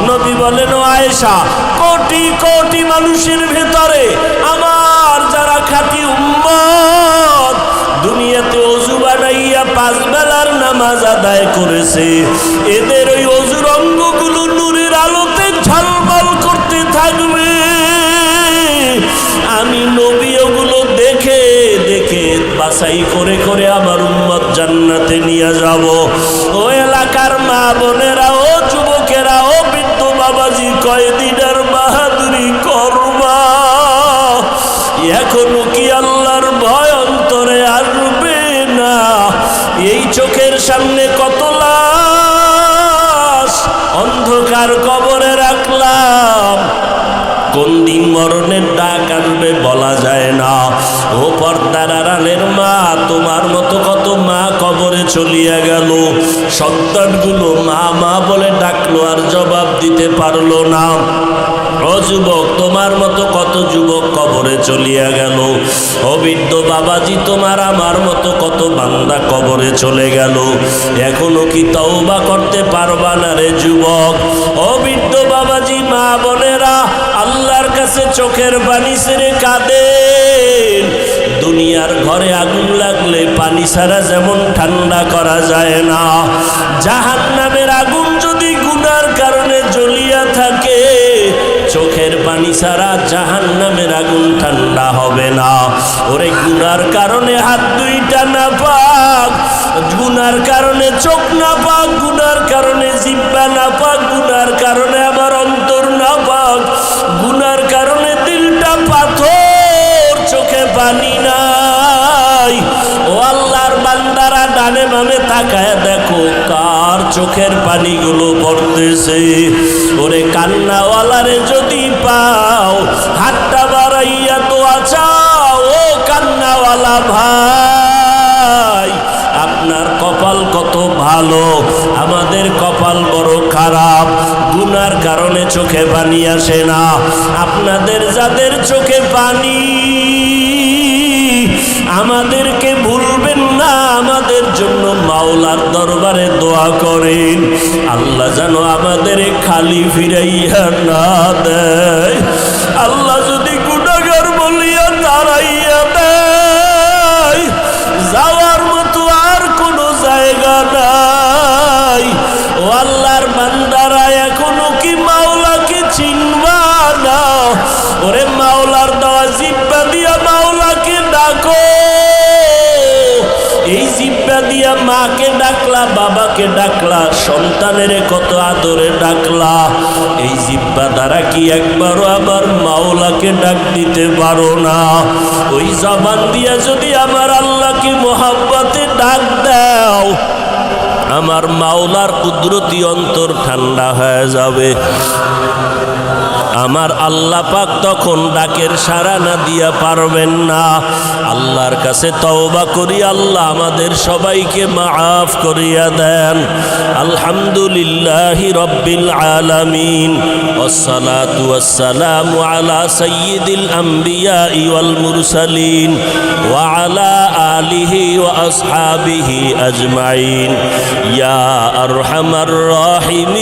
নবী বলেন, ও আয়েশা, কোটি কোটি মানুষের ভেতরে আমার যারা খাঁটি উম্মত, দুনিয়াতে ওযু বানাইয়া 5 বেলার নামাজ আদায় করেছে, এদের ওই ওযুর অঙ্গগুলো নূরের আলোতে ঝলমল করতে থাকবে। আমি নবী ওগুলো দেখে দেখে বাছাই করে করে আমার উম্মত জান্নাতে নিয়ে যাব। ও এলাকার মা বোনেরা, ও যুবকেরা, ও বৃদ্ধ বাবাজি, কয়দিনের বাহাদুরি করবা? এখনো কি আল্লাহর ভয় অন্তরে আসবে না? এই চোখের সামনে কত লাশ অন্ধকার কবরে রাখলাম, কোন দিন মরণের ডাক আসবে বলা যায় না। ও পর্দার আড়ালের মা, তোমার মতো কত মা কবরে চলিয়া গেল। সন্তানগুলো মা মা বলে ডাকলো আর জবাব দিতে পারলো না। ও যুবক, তোমার মতো কত যুবক কবরে চলিয়া গেল। ও বৃদ্ধ বাবাজি, তোমার আমার মতো কত বান্দা কবরে চলে গেল। এখনো কি তওবা করতে পারবা না রে যুবক? ও বৃদ্ধ বাবাজি, মা বোনেরা, আল্লাহর কাছে চোখের পানি ছেড়ে কাঁদেন। দুনিয়ার ঘরে আগুন লাগলে পানি ছাড়া যেমন ঠান্ডা করা যায় না, জাহান্নামের আগুন যদি গুনার কারণে জ্বলিয়া থাকে, চোখের পানি ছাড়া জাহান্নামের আগুন ঠান্ডা হবে না। ওরে গুনার কারণে হাত দুইটা না পাক, গুনার কারণে চোখ না পাক, গুনার কারণে জিহ্বা না পাক, গুনার কারণে আবার অন্তর না পাক, গুনার কারণে দিলটা পাথর, চোখে পানি নাই। ও আল্লাহর বান্দারা, ডানে বামে তাকায় দেখো কার চোখের পানিগুলো পড়তেছে। ওরে কান্নাওয়ালারে যদি পাও, হাতটা বাড়াইয়া দোয়া চাও। ও কান্নাওয়ালা ভাই, আপনার কপাল কত ভালো, আমাদের কপাল বড় খারাপ। গুনার কারণে চোখে পানি আসে না। আপনাদের যাদের চোখে পানি, আমাদেরকে ভুলবেন না, আমাদের জন্য মাওলার দরবারে দোয়া করেন। আল্লাহ যেন আমাদের খালি ফিরাইয়া না দেয়। আল্লাহ যদি গুনাহগার বলিয়া দাঁড়াইয়া দেয়, যাওয়ার মতো আর কোনো জায়গা নাই। ও আল্লাহর বান্দারা, এখনো কি মাওলাকে চিনবা না? ওরে মাওলার দেওয়া জিহ্বা দিয়া মাওলাকে ডাকো। এই জিহ্বা জিব্বা দিয়া মাকে ডাকলা, বাবাকে ডাকলা, সন্তানের কত আদরে ডাকলা, এই জিব্বা দ্বারা কি একবারও আবার মাওলাকে ডাক দিতে পারো না? ওই জবান দিয়া যদি আমার আল্লাহকে মোহাব্বতে ডাক দাও, আমার মাওলার কুদরতি অন্তর ঠান্ডা হয়ে যাবে। আমার আল্লাহ পাক তখন ডাকের সাড়া না দিয়া পারবেন না। আল্লাহর কাছে তওবা করি, আল্লাহ আমাদের সবাইকে মাফ করিয়া দেন। আলহামদুলিল্লাহি রাব্বিল আলামিন, ওয়াসসালাতু ওয়াসসালামু আলা সাইয়্যিদিল আম্বিয়া ওয়াল মুরসালিন ওয়া আলা আলিহি ওয়া আসহাবিহি আজমাইন। ইয়া আরহামার রাহিমিন,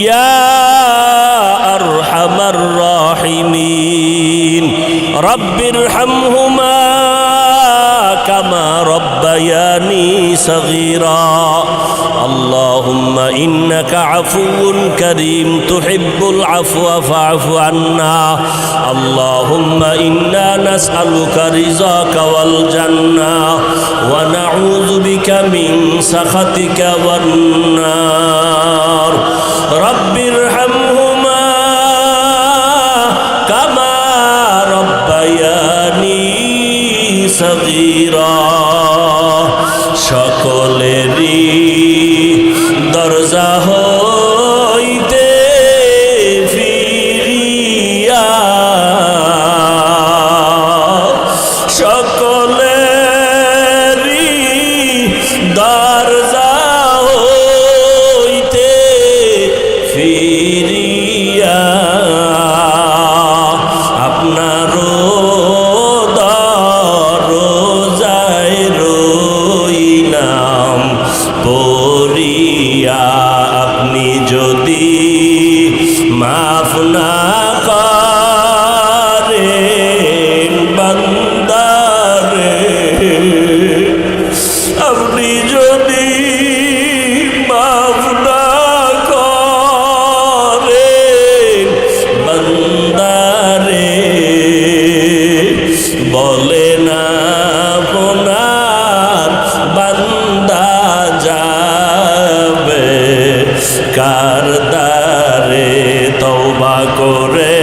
ইয়া আরহামার রাহিমিন, রব্বিরহামহুমা কামা রব্বায়ানি সগীরা। আল্লাহুম্মা ইন্নাকা আফুউন কারীম তুহিব্বুল আফওয়া ফা'ফু আন্না। আল্লাহুম্মা ইন্না নাসআলুকা রিযাকা ওয়াল জান্নাহ ওয়া নাউযু বিকা মিন সাখাতিকা ওয়ান নার। রব্বিরহামহুমা কামা রব্বায়ানি সগীরা। সকলেরই দরজা হইতে ফিরিয়া, সকলেরই দরজা হইতে ফিরিয়া আপনারও দরজায় রইলাম পড়িয়া। আপনি যদি মাফ না করেন বান্দারে, আপনি যদি মাফ না করেন বান্দারে, বলে না আপনার বান্দা যাবে কার দ্বারে? তওবা করে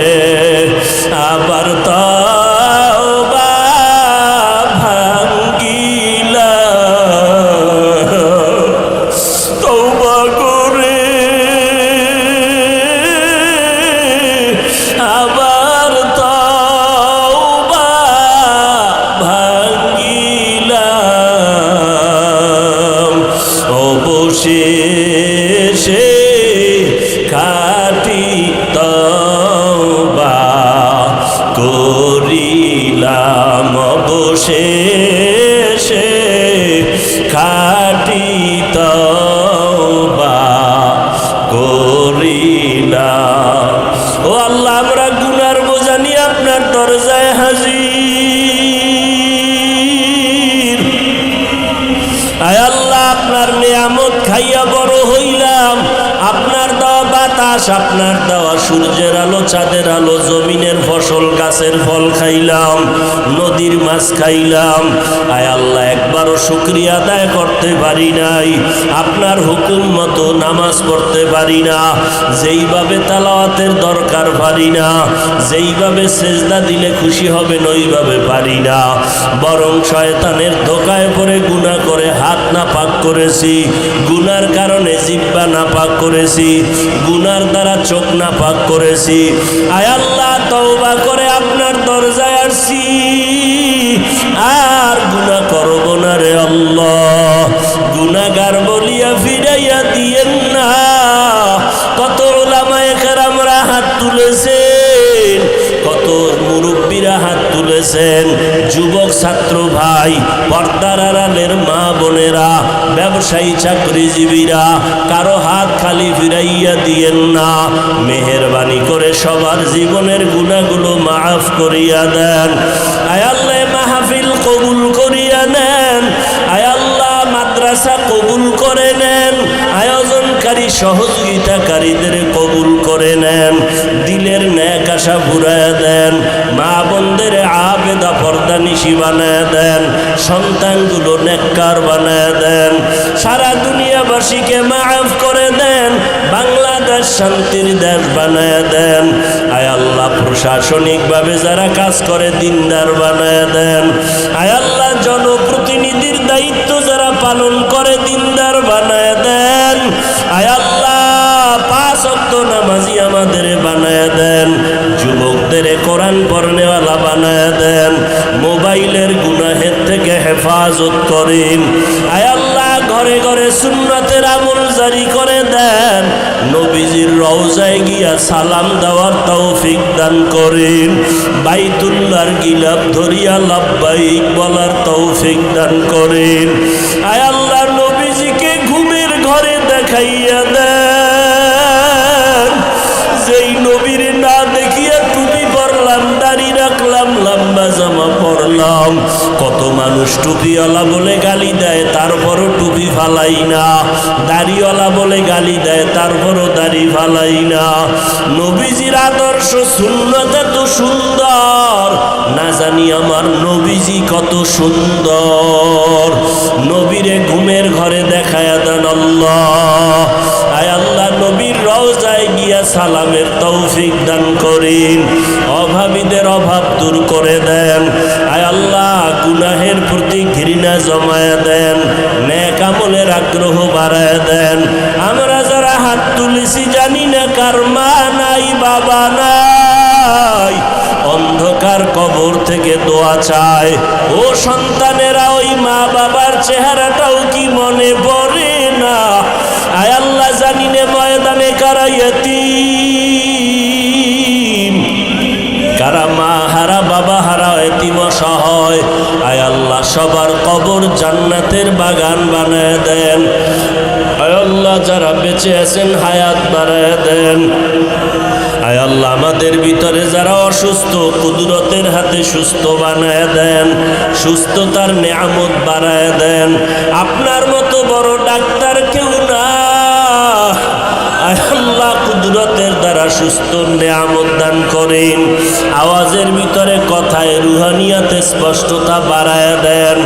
আবার তওবা ভাঙ্গিলা, তওবা করে আবার তওবা ভাঙ্গিলাম। অবশেষে খাঁটি তওবা করিলাম, অবশেষে খাঁটি তওবা করিলাম। ও আল্লাহ, আমরা গুনার বোঝা নিয়ে আপনার দরজায় হাজির। আয় আল্লাহ, আপনার নিয়ামত খাইয়া বড় হইলাম, আপনার দেওয়া বাতাস, আপনার দেওয়া সূর্যের আলো, চাঁদের আলো, জমিনের ফসল, গাছের ফল খাইলাম, নদীর মাছ খাইলাম। আয় আল্লাহ, একবারও শুকরিয়া আদায় করতে পারি নাই, আপনার হুকুম মতো নামাজ পড়তে পারি না, যেইভাবে তালাওয়াতের দরকার পারি না, যেইভাবে সেজদা দিলে খুশি হবেন ওইভাবে পারি না। বরং শয়তানের ধোকায় পড়ে গুনাহ করে হাত নাপাক করেছি, গুনার কারণে জিহ্বা নাপাক করেছি, গুনার দ্বারা চোখ নাপাক করেছি। আয় আল্লাহ, তওবা করে আপনার দরজায় আসছি, আর গুনাহ করব না রে আল্লাহ। গুনাহগার বলিয়া ফিরাইয়া দিয়েন না। কত উলামায়ে কেরামরা হাত তুলেছেন, কত মুরব্বীরা হাত তুলেছেন, যুবক ছাত্র ভাই, পর্দার আড়ালের মা বোনেরা, ব্যবসায়ী চাকরিজীবীরা, কারো হাত খালি ফিরাইয়া দিয়েন না। মেহেরবানি করে সবার জীবনের গুনাহগুলো মাফ করিয়া দেন। আয় আল্লাহ, মাহফিল কবুল করিয়া নেন। আয় আল্লাহ, মাদ্রাসা কবুল করে নেন। আয়োজনকারী সহযোগিতাকারীদের কবুল করে নেন। দিলের নেক আশা ঘুরাইয়া দেন। মা বোনদের আবেদা পর্দা পর্দানিশী বানায় দেন, সন্তানগুলো নেককার বানায় দেন, সারা দুনিয়াবাসীকে মাফ করে দেন, বাংলাদেশ শান্তির দেশ বানায় দেন। আয় আল্লাহ প্রশাসনিকভাবে যারা কাজ করে দিনদার বানায় দেন। আয় আল্লাহ জনপ্রতিনিধির দায়িত্ব যারা পালন করে দিনদার বানায় দেন। আয় আল্লাহ পাঁচ ওয়াক্ত নামাজি আমাদের বানায় দেন, যুবকদের কোরআন পড়নেওয়ালা বানায় দেন, মোবাইলের গুনাহের থেকে হেফাজত করেন। আয় আল্লাহ ঘরে ঘরে সুন্নাতের আমল জারি করে দেন, নবীজির রওজায় গিয়া সালাম দেওয়ার তৌফিক দান করেন, বাইতুল্লাহর গিলাফ ধরিয়া লাব্বাইক বলার তৌফিক দান করেন। আয় আল্লাহ নবীজিকে ঘুমের ঘরে দেখাইয়া দেন, যেই নবীর না দেখিয়া টুপি পরলাম, দাড়ি রাখলাম, লম্বা জামা পরলাম। কত মানুষ টুপিওয়ালা বলে গালি দেয়, তারপরও টুপি ফালাই না, দাড়িওয়ালা বলে গালি দেয়, তারপরও দাড়ি ফালাই না। নবীজির আদর্শ সুন্নাত এত সুন্দর, না জানি আমার নবীজি কত সুন্দর। নবীরে ঘুমের ঘরে দেখায়া দেন আল্লাহ। আয় আল্লাহ নবীর রওজায় গিয়া সালামের তৌফিক দান করেন, অভাবীদের অভাব দূর করে দেন। আয় আল্লাহ গুনাহের প্রতি ঘৃণা জমায়া দেন, নেক আমলের আগ্রহ বাড়ায় দেন। আমরা যারা হাত তুলেছি জানি না কার মা নাই, বাবা নাই, অন্ধকার কবর থেকে দোয়া চায়। ও সন্তানেরা, ওই মা বাবার চেহারাটাও কি মনে পড়ে না? আয় আল্লাহ জানি না ময়দানে কারা ইয়তীম, কারা মা হারা, বাবা হারা, এতিম অসহায়। আয় আল্লাহ সবার কবর জান্নাতের বাগান বানায় দেন। আয় আল্লাহ যারা বেঁচে আছেন হায়াত বাড়ায় দেন। আয় আল্লাহ আমাদের ভিতরে যারা অসুস্থ, কুদরতের হাতে সুস্থ বানায় দেন, সুস্থতার নেয়ামত বাড়ায় দেন। আপনার মতো বড় ডাক্তার কেউ না। আয় আল্লাহ কুদরতের দ্বারা সুস্থ নেয়ামত দান করেন। আওয়াজের ভিতরে কথায় রুহানিয়াতে স্পষ্টতা বাড়ায় দেন।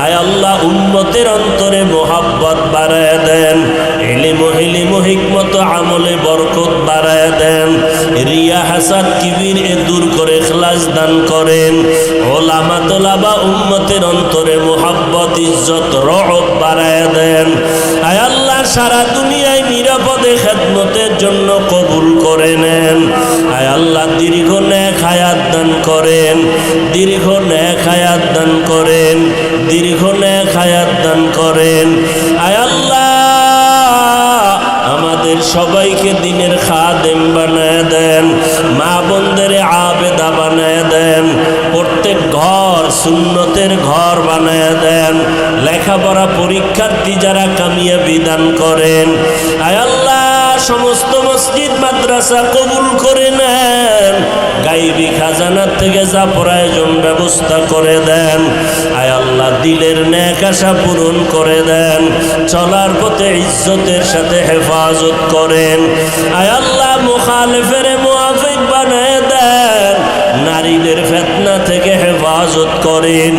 আয় আল্লাহ উম্মতের অন্তরে মোহাব্বত বাড়ায় দেন, ইলম হিকমত আমলে বরকত বাড়ায় দেন। রিয়া হাসাদ কিবির এ দূর করে ইখলাস দান করেন। ওলামা তোলাবা উম্মতের অন্তরে মোহাব্বত ইজ্জত রহব বাড়ায় দেন। আয় আল্লাহ সারা দুনিয়ায় নিরাপদে খেদমতের জন্য কবুল করে নেন। আয় আল্লাহ দীর্ঘ নেক হায়াত দান করেন, দীর্ঘ নেক হায়াত দান করেন, দীর্ঘ নেক হায়াত দান করেন। আয় আল্লাহ আমাদের সবাইকে দিনের খাদেম বানায় দেন, মা বোনদের আবেদা বানায় দেন, প্রত্যেক ঘর সুন্নতের ঘর বানায় দেন, লেখাপড়া পরীক্ষার্থী যারা কামিয়াবি দান করেন। আয় আল্লাহ সমস্ত মসজিদ মাদ্রাসা কবুল করে নেন, গাইবি খাজানার থেকে যা প্রয়োজন ব্যবস্থা করে দেন। আয় আল্লাহ দিলের নেক আশা পূরণ করে দেন, চলার পথে ইজ্জতের সাথে হেফাজত করেন। আয় আল্লাহ মুখালিফের মুআফিক বানায় দেন, নারীদের ফিতনা থেকে হেফাজত করেন।